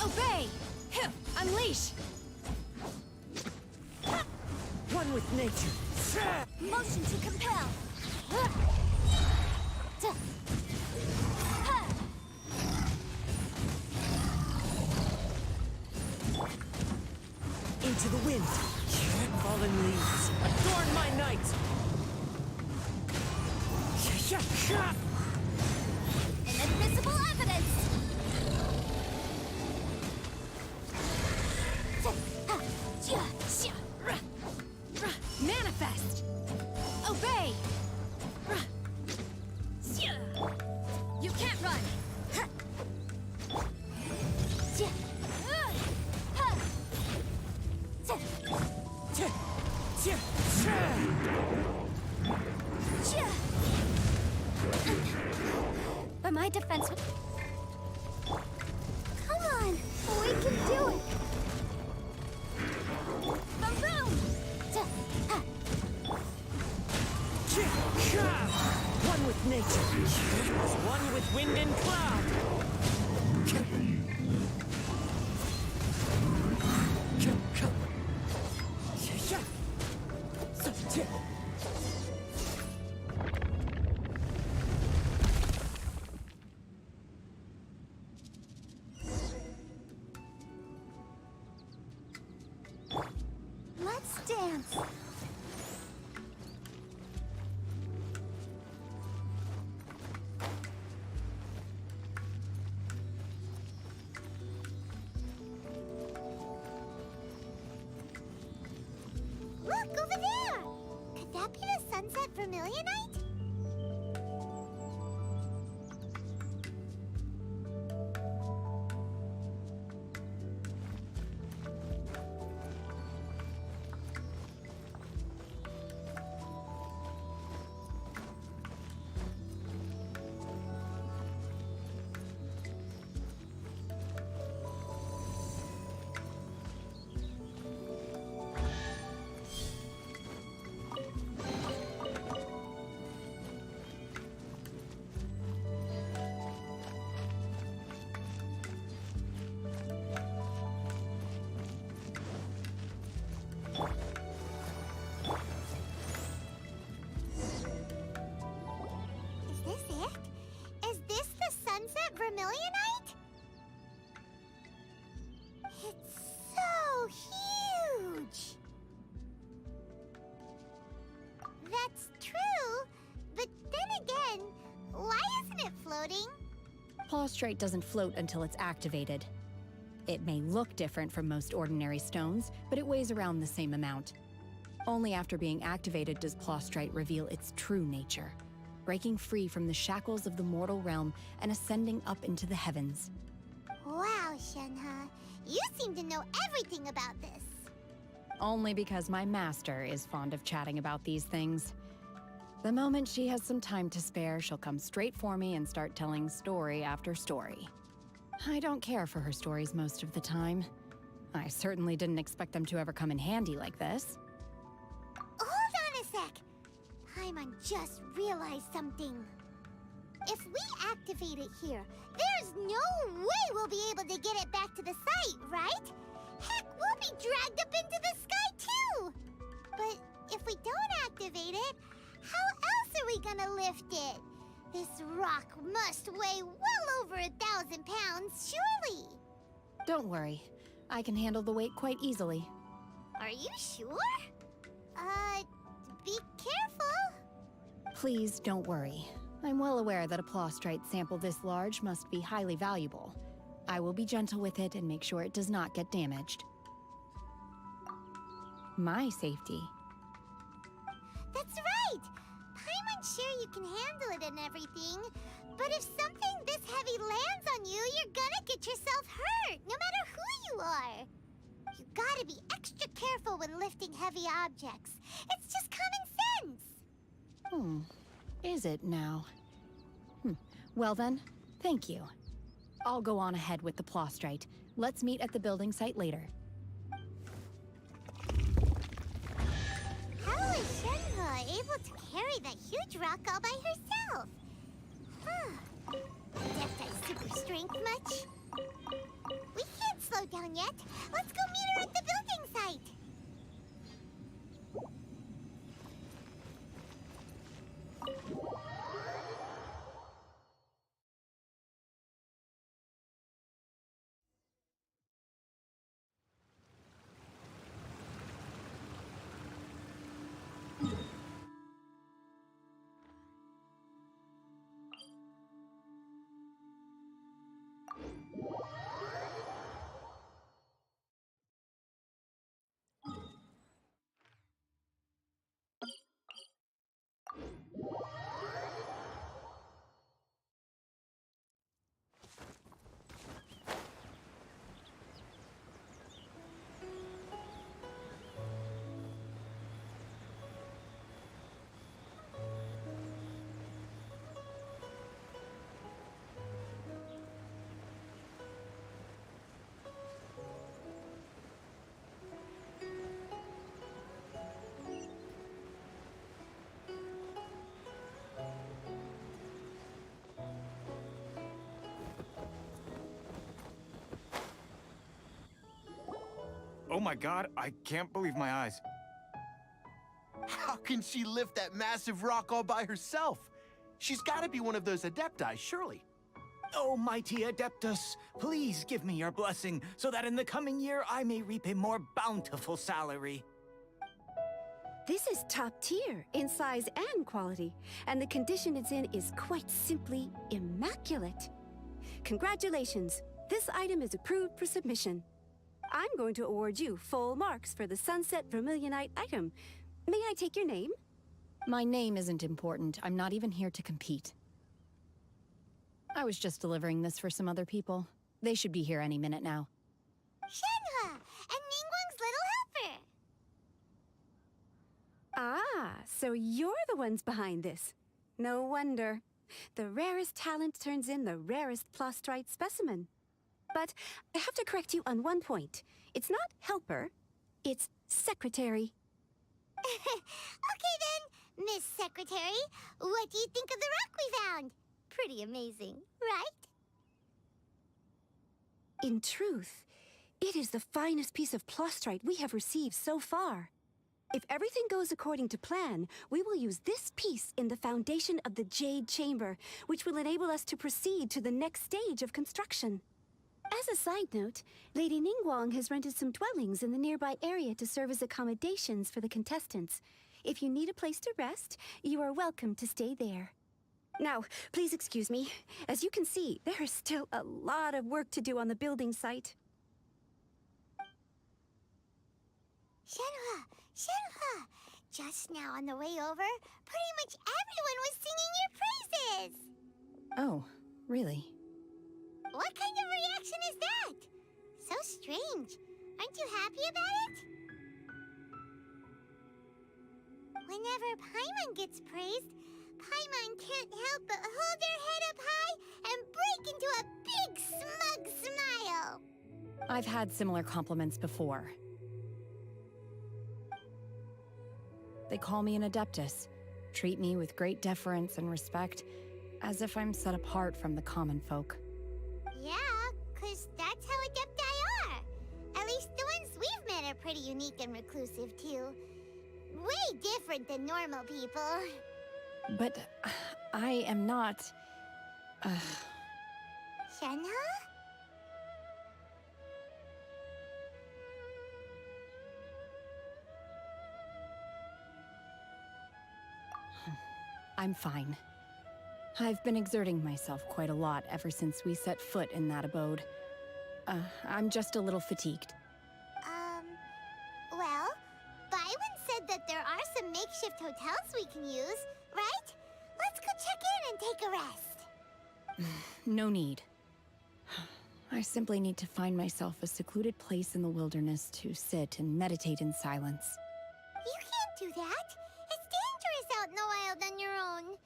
Obey! Unleash! One with nature. Motion to compel. Into the wind. Fallen leaves. Adorn my night. Inadmissible evidence. Manifest! Obey! You can't run! But my defense... Come on! We can do it! Boom! One with nature. One with wind and cloud. Let's dance. Look, over there! Could that be the sunset vermilionite? Vermilionite? It's so huge! That's true, but then again, why isn't it floating? Plaustrite doesn't float until it's activated. It may look different from most ordinary stones, but it weighs around the same amount. Only after being activated does Plaustrite reveal its true nature, breaking free from the shackles of the mortal realm and ascending up into the heavens. Wow, Shenhe. You seem to know everything about this. Only because my master is fond of chatting about these things. The moment she has some time to spare, she'll come straight for me and start telling story after story. I don't care for her stories most of the time. I certainly didn't expect them to ever come in handy like this. Hold on a sec. Paimon just realized something. If we activate it here, there's no way we'll be able to get it back to the site, right? Heck, we'll be dragged up into the sky too! But if we don't activate it, how else are we gonna lift it? This rock must weigh well over 1,000 pounds, surely! Don't worry. I can handle the weight quite easily. Are you sure? Be careful! Please don't worry. I'm well aware that a Plaustrite sample this large must be highly valuable. I will be gentle with it and make sure it does not get damaged. My safety. That's right! Paimon's sure you can handle it and everything, but if something this heavy lands on you, you're gonna get yourself hurt, no matter who you are. You gotta be extra careful when lifting heavy objects. It's just common sense. Is it now? Well then, thank you. I'll go on ahead with the Plaustrite. Let's meet at the building site later. able to carry that huge rock all by herself. Huh. Adepti's super strength much? We can't slow down yet. Let's go meet her at the building site. Oh my god, I can't believe my eyes. How can she lift that massive rock all by herself? She's gotta be one of those Adepti, surely. Oh, mighty Adeptus, please give me your blessing so that in the coming year I may reap a more bountiful salary. This is top tier in size and quality, and the condition it's in is quite simply immaculate. Congratulations, this item is approved for submission. I'm going to award you full marks for the Sunset Vermilionite item. May I take your name? My name isn't important. I'm not even here to compete. I was just delivering this for some other people. They should be here any minute now. Shenhua and Ningguang's little helper. Ah, so you're the ones behind this. No wonder. The rarest talent turns in the rarest Plostrite specimen. But I have to correct you on one point. It's not helper, it's secretary. Okay then, Miss Secretary, what do you think of the rock we found? Pretty amazing, right? In truth, it is the finest piece of Plostrite we have received so far. If everything goes according to plan, we will use this piece in the foundation of the Jade Chamber, which will enable us to proceed to the next stage of construction. As a side note, Lady Ningguang has rented some dwellings in the nearby area to serve as accommodations for the contestants. If you need a place to rest, you are welcome to stay there. Now, please excuse me. As you can see, there is still a lot of work to do on the building site. Shenhua, Shenhua! Just now on the way over, pretty much everyone was singing your praises! Oh, really? What kind of reaction is that? So strange. Aren't you happy about it? Whenever Paimon gets praised, Paimon can't help but hold her head up high and break into a big smug smile. I've had similar compliments before. They call me an Adeptus, treat me with great deference and respect, as if I'm set apart from the common folk. Yeah, 'cause that's how Adepti are. At least the ones we've met are pretty unique and reclusive, too. Way different than normal people. But I am not... Shenhua? I'm fine. I've been exerting myself quite a lot ever since we set foot in that abode. I'm just a little fatigued. Well, Byron said that there are some makeshift hotels we can use, right? Let's go check in and take a rest. No need. I simply need to find myself a secluded place in the wilderness to sit and meditate in silence. You can't do that. It's dangerous out in the wild on your own.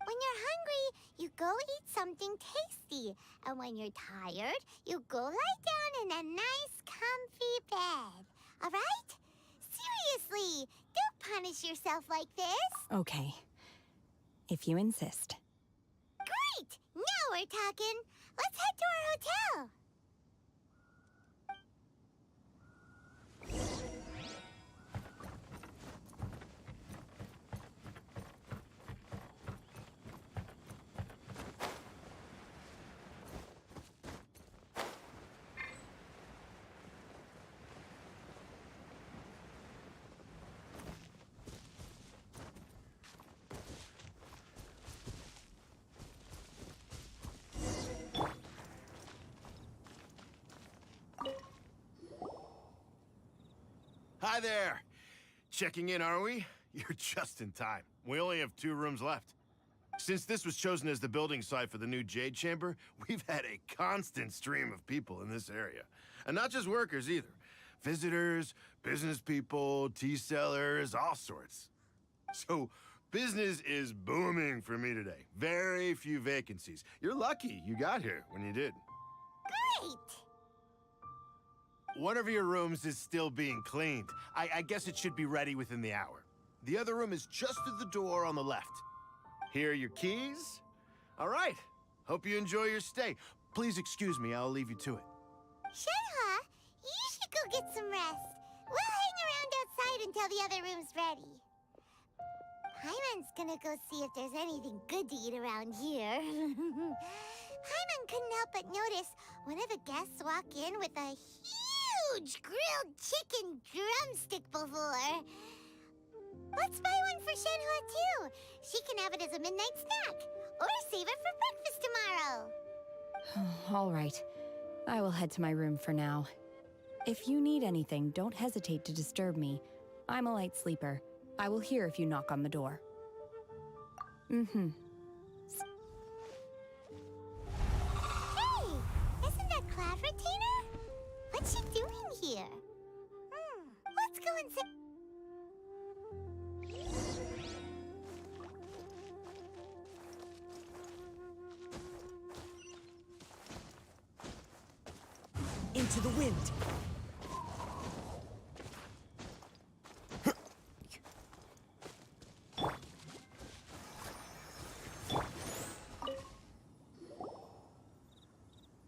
When you're hungry, you go eat something tasty. And when you're tired, you go lie down in a nice, comfy bed. All right? Seriously, don't punish yourself like this. Okay. If you insist. Great! Now we're talking. Let's head to our hotel. Hi there! Checking in, are we? You're just in time. We only have 2 rooms left. Since this was chosen as the building site for the new Jade Chamber, we've had a constant stream of people in this area. And not just workers either. Visitors, business people, tea sellers, all sorts. So, business is booming for me today. Very few vacancies. You're lucky you got here when you did. Great! One of your rooms is still being cleaned. I guess it should be ready within the hour. The other room is just through the door on the left. Here are your keys. All right. Hope you enjoy your stay. Please excuse me, I'll leave you to it. Shenhe, you should go get some rest. We'll hang around outside until the other room's ready. Paimon's gonna go see if there's anything good to eat around here. Paimon couldn't help but notice one of the guests walk in with a huge grilled chicken drumstick before. Let's buy one for Shenhe too. She can have it as a midnight snack, or save it for breakfast tomorrow. All right. I will head to my room for now. If you need anything, don't hesitate to disturb me. I'm a light sleeper. I will hear if you knock on the door. Mm-hmm. Hey! Isn't that Cloud Retainer? What's she doing here? Let's go and see. Into the wind.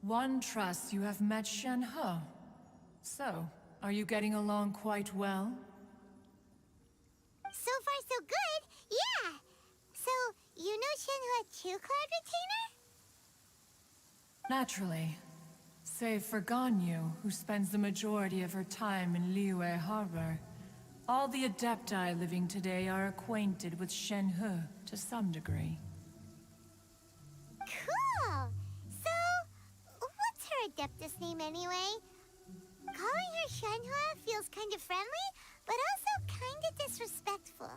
One trusts you have met Shenhe. So, are you getting along quite well? So far, so good. Yeah. So, you know Shenhe too, Cloud Retainer? Naturally. Save for Ganyu, who spends the majority of her time in Liyue Harbor. All the Adepti living today are acquainted with Shenhe to some degree. Cool. So, what's her Adeptus name anyway? Calling her Shenhe feels kind of friendly, but also kind of disrespectful.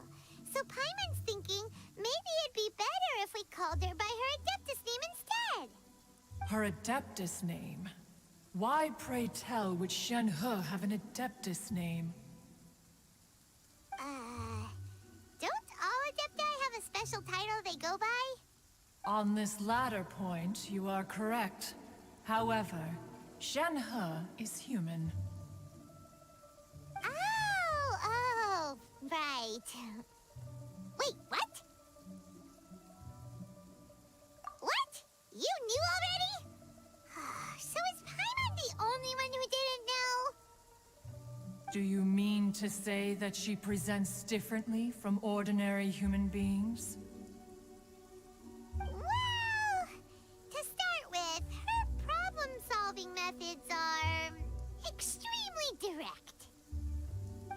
So Paimon's thinking maybe it'd be better if we called her by her Adeptus name instead. Her Adeptus name? Why, pray tell, would Shenhe have an Adeptus name? Don't all Adepti have a special title they go by? On this latter point, you are correct. However, Shenhe is human. Oh, right. Wait, what? What? You knew already? So is Paimon the only one who didn't know? Do you mean to say that she presents differently from ordinary human beings? Well, to start with, her problem-solving methods are extremely direct.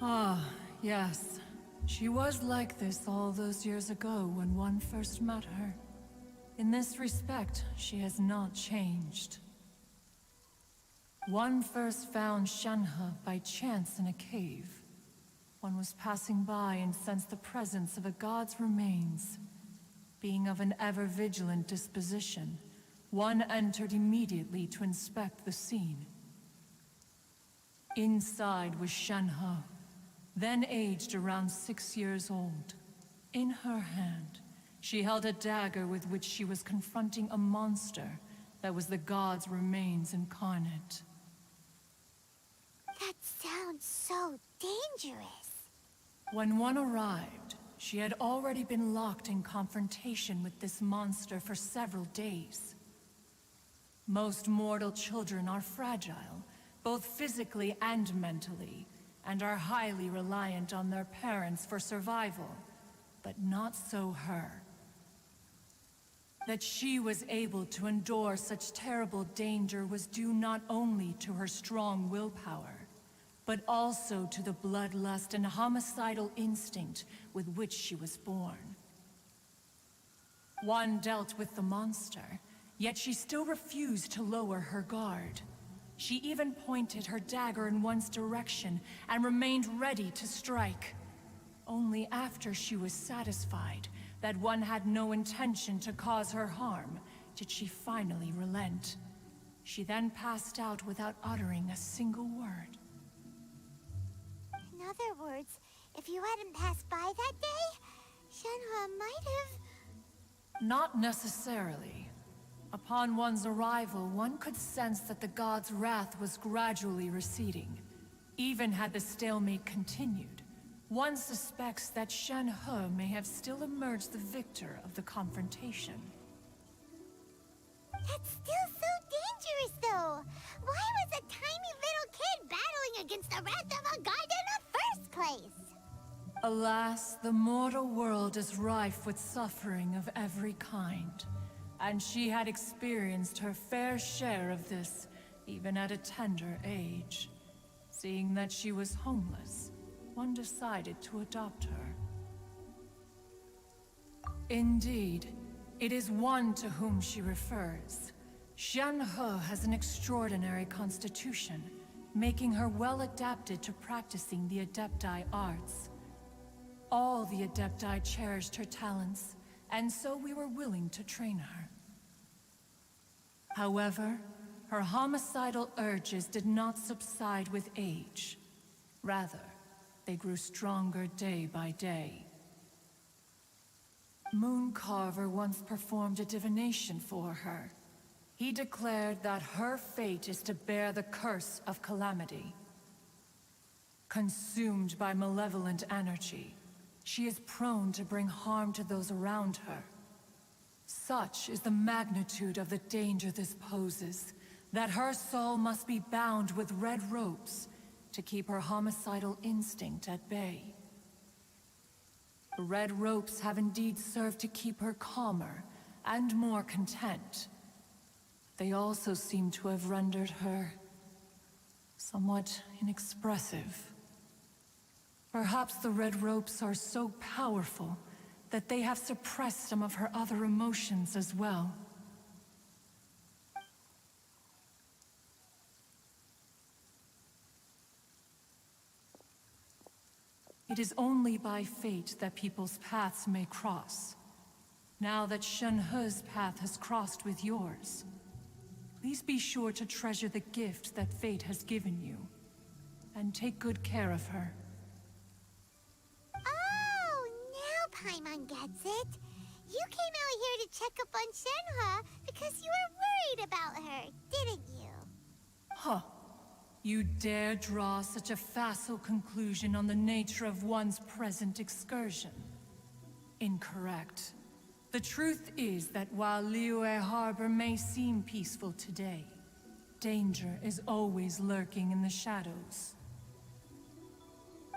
Ah, yes. She was like this all those years ago when one first met her. In this respect, she has not changed. One first found Shenhe by chance in a cave. One was passing by and sensed the presence of a god's remains. Being of an ever-vigilant disposition, one entered immediately to inspect the scene. Inside was Shenhe, then aged around 6 years old. In her hand, she held a dagger with which she was confronting a monster that was the god's remains incarnate. That sounds so dangerous. When one arrived, she had already been locked in confrontation with this monster for several days. Most mortal children are fragile, both physically and mentally, and are highly reliant on their parents for survival, but not so her. That she was able to endure such terrible danger was due not only to her strong willpower, but also to the bloodlust and homicidal instinct with which she was born. One dealt with the monster, yet she still refused to lower her guard. She even pointed her dagger in one's direction and remained ready to strike. Only after she was satisfied that one had no intention to cause her harm did she finally relent. She then passed out without uttering a single word. In other words, if you hadn't passed by that day, Shenhe might have... Not necessarily. Upon one's arrival, one could sense that the god's wrath was gradually receding. Even had the stalemate continued, one suspects that Shenhe may have still emerged the victor of the confrontation. That's still so dangerous, though. Why was a tiny little kid battling against the wrath of a god in the first place? Alas, the mortal world is rife with suffering of every kind, and she had experienced her fair share of this, even at a tender age. Seeing that she was homeless, one decided to adopt her. Indeed, it is one to whom she refers. Shenhe has an extraordinary constitution, making her well adapted to practicing the Adepti arts. All the Adepti cherished her talents, and so we were willing to train her. However, her homicidal urges did not subside with age. Rather, they grew stronger day by day. Mooncarver once performed a divination for her. He declared that her fate is to bear the curse of calamity. Consumed by malevolent energy, she is prone to bring harm to those around her. Such is the magnitude of the danger this poses, that her soul must be bound with red ropes to keep her homicidal instinct at bay. The red ropes have indeed served to keep her calmer and more content. They also seem to have rendered her somewhat inexpressive. Perhaps the red ropes are so powerful that they have suppressed some of her other emotions as well. It is only by fate that people's paths may cross. Now that Shenhe's path has crossed with yours, please be sure to treasure the gift that fate has given you, and take good care of her. Oh, now Paimon gets it. You came out here to check up on Shenhe because you were worried about her, didn't you? Huh. You dare draw such a facile conclusion on the nature of one's present excursion? Incorrect. The truth is that while Liyue Harbor may seem peaceful today, danger is always lurking in the shadows.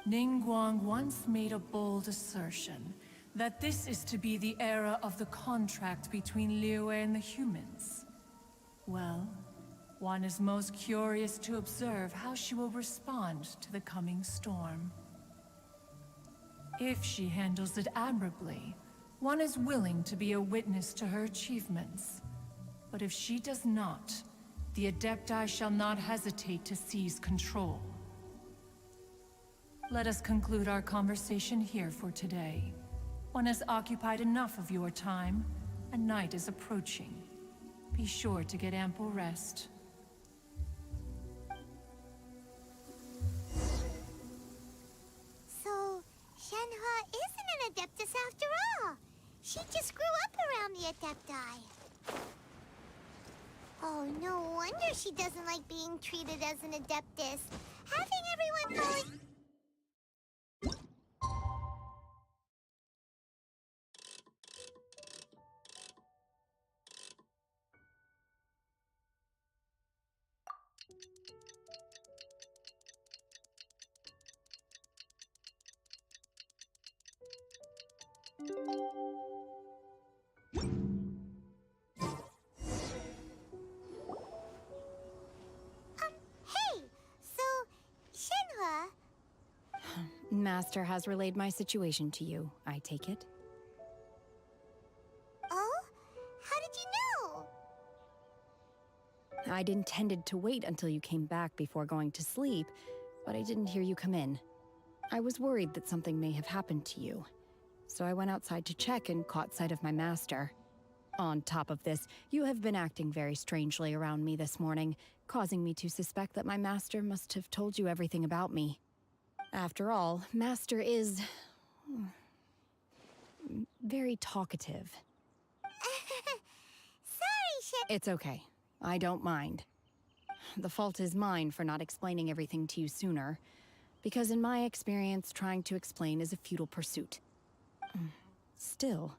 Ningguang once made a bold assertion that this is to be the era of the contract between Liyue and the humans. Well, one is most curious to observe how she will respond to the coming storm. If she handles it admirably, one is willing to be a witness to her achievements. But if she does not, the Adepti shall not hesitate to seize control. Let us conclude our conversation here for today. One has occupied enough of your time, and night is approaching. Be sure to get ample rest. So, Shenhe isn't an Adeptus after all. She just grew up around the Adepti. Oh, no wonder she doesn't like being treated as an Adeptus. Having everyone fall... Master has relayed my situation to you, I take it? Oh? How did you know? I'd intended to wait until you came back before going to sleep, but I didn't hear you come in. I was worried that something may have happened to you, so I went outside to check and caught sight of my master. On top of this, you have been acting very strangely around me this morning, causing me to suspect that my master must have told you everything about me. After all, Master is very talkative. Sorry, Shep. It's okay. I don't mind. The fault is mine for not explaining everything to you sooner, because in my experience, trying to explain is a futile pursuit. Still,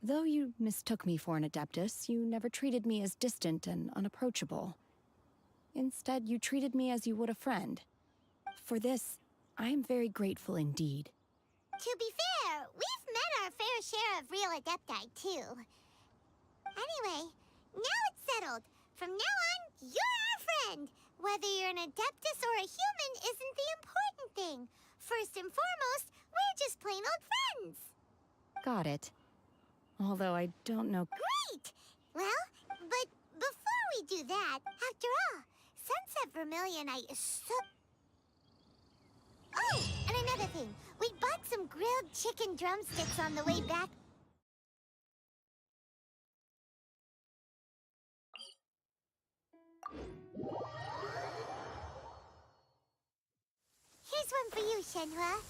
though you mistook me for an Adeptus, you never treated me as distant and unapproachable. Instead, you treated me as you would a friend. For this, I am very grateful indeed. To be fair, we've met our fair share of real Adepti, too. Anyway, now it's settled. From now on, you're our friend. Whether you're an Adeptus or a human isn't the important thing. First and foremost, we're just plain old friends. Got it. Although I don't know... Great! Well, but before we do that, after all, Sunset Vermilionite is so... Oh, and another thing. We bought some grilled chicken drumsticks on the way back. Here's one for you, Shenhua.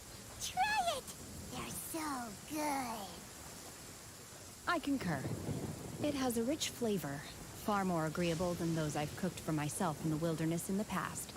Try it! They're so good. I concur. It has a rich flavor, far more agreeable than those I've cooked for myself in the wilderness in the past.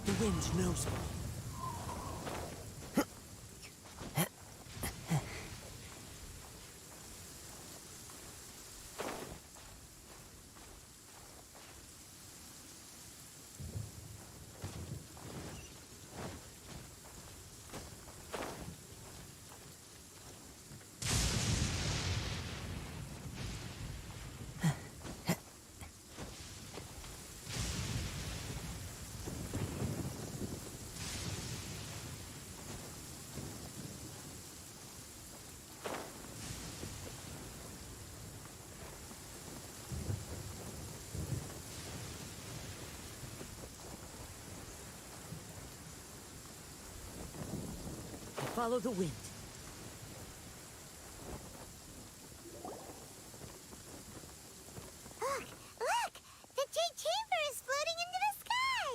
The wind knows me. Follow the wind. Look! Look! The Jade Chamber is floating into the sky!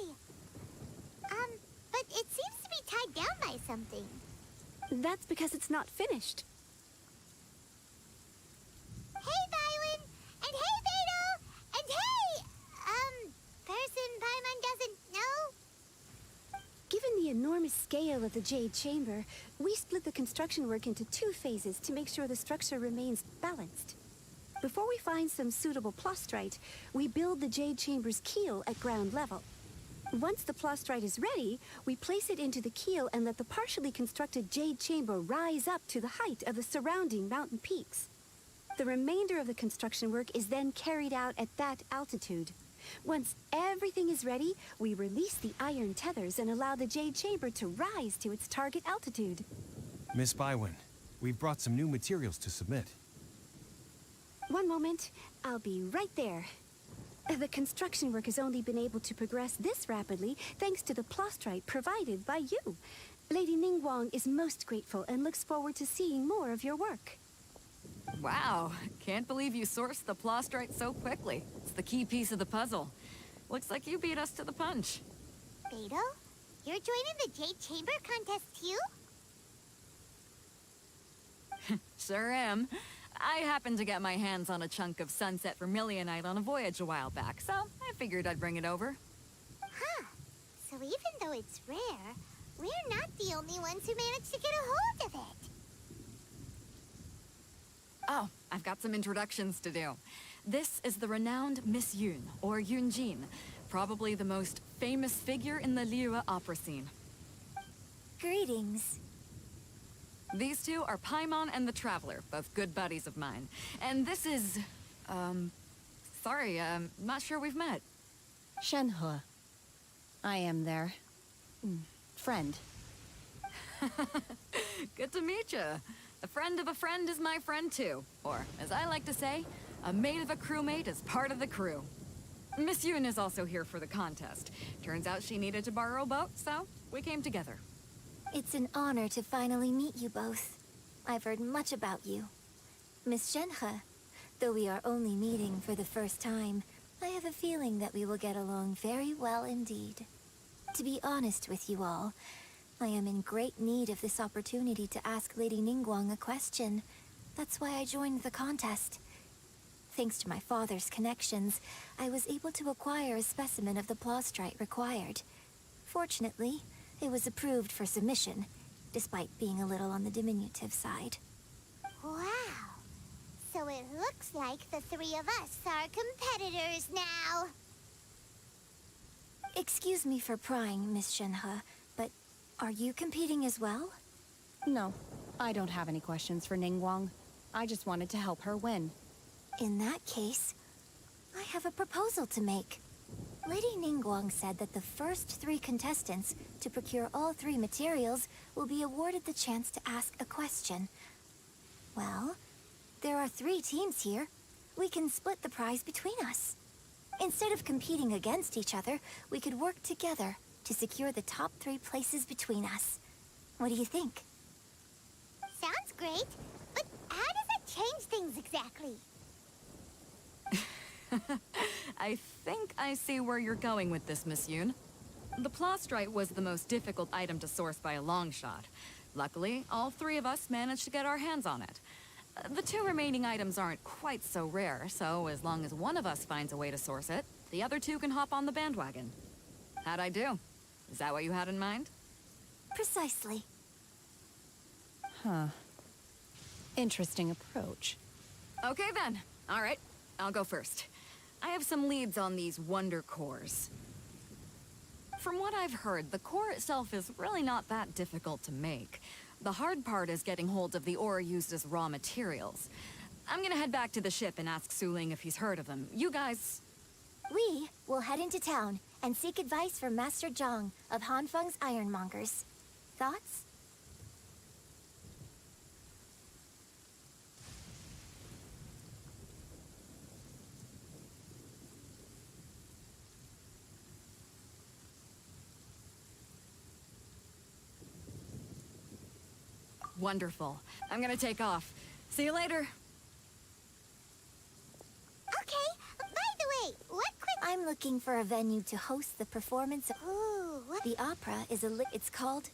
But it seems to be tied down by something. That's because it's not finished. Hey, Vylin! And hey, Beto! And hey! Person Paimon doesn't know? Given the enormous scale of the Jade Chamber, we split the construction work into 2 phases to make sure the structure remains balanced. Before we find some suitable plastrite, we build the Jade Chamber's keel at ground level. Once the plastrite is ready, we place it into the keel and let the partially constructed Jade Chamber rise up to the height of the surrounding mountain peaks. The remainder of the construction work is then carried out at that altitude. Once everything is ready, we release the iron tethers and allow the Jade Chamber to rise to its target altitude. Miss Bywin, we've brought some new materials to submit. One moment, I'll be right there. The construction work has only been able to progress this rapidly thanks to the plastrite provided by you. Lady Ningguang is most grateful and looks forward to seeing more of your work. Wow, can't believe you sourced the plastrite so quickly. It's the key piece of the puzzle. Looks like you beat us to the punch. Beto? You're joining the Jade Chamber contest too? Sure am. I happened to get my hands on a chunk of sunset vermilionite on a voyage a while back, so I figured I'd bring it over. Huh. So even though it's rare, we're not the only ones who managed to get a hold of it. Oh, I've got some introductions to do. This is the renowned Miss Yoon, or Yoonjin, probably the most famous figure in the Liyue opera scene. Greetings. These two are Paimon and the Traveler, both good buddies of mine. And this is... sorry, not sure we've met. Shenhe. I am their... friend. Good to meet you. A friend of a friend is my friend too. Or, as I like to say, a mate of a crewmate is part of the crew. Miss Yoon is also here for the contest. Turns out she needed to borrow a boat, so we came together. It's an honor to finally meet you both. I've heard much about you. Miss Shenhe, though we are only meeting for the first time, I have a feeling that we will get along very well indeed. To be honest with you all, I am in great need of this opportunity to ask Lady Ningguang a question. That's why I joined the contest. Thanks to my father's connections, I was able to acquire a specimen of the plastrite required. Fortunately, it was approved for submission, despite being a little on the diminutive side. Wow. So it looks like the three of us are competitors now. Excuse me for prying, Miss Shenhe, but are you competing as well? No, I don't have any questions for Ningguang. I just wanted to help her win. In that case, I have a proposal to make. Lady Ningguang said that the first 3 contestants to procure all 3 materials will be awarded the chance to ask a question. Well, there are 3 teams here. We can split the prize between us. Instead of competing against each other, we could work together to secure the top 3 places between us. What do you think? Sounds great, but how does it change things exactly? I think I see where you're going with this, Miss Yoon. The plastrite was the most difficult item to source by a long shot. Luckily, all 3 of us managed to get our hands on it. The 2 remaining items aren't quite so rare, so as long as one of us finds a way to source it, the other 2 can hop on the bandwagon. How'd I do? Is that what you had in mind? Precisely. Huh. Interesting approach. Okay then. All right, I'll go first. I have some leads on these wonder cores. From what I've heard, the core itself is really not that difficult to make. The hard part is getting hold of the ore used as raw materials. I'm gonna head back to the ship and ask Suling if he's heard of them. You guys... We will head into town and seek advice from Master Zhang of Hanfeng's Ironmongers. Thoughts? Wonderful. I'm gonna take off. See you later. Okay, by the way, what quick... I'm looking for a venue to host the performance of... Ooh, what... The opera is it's called...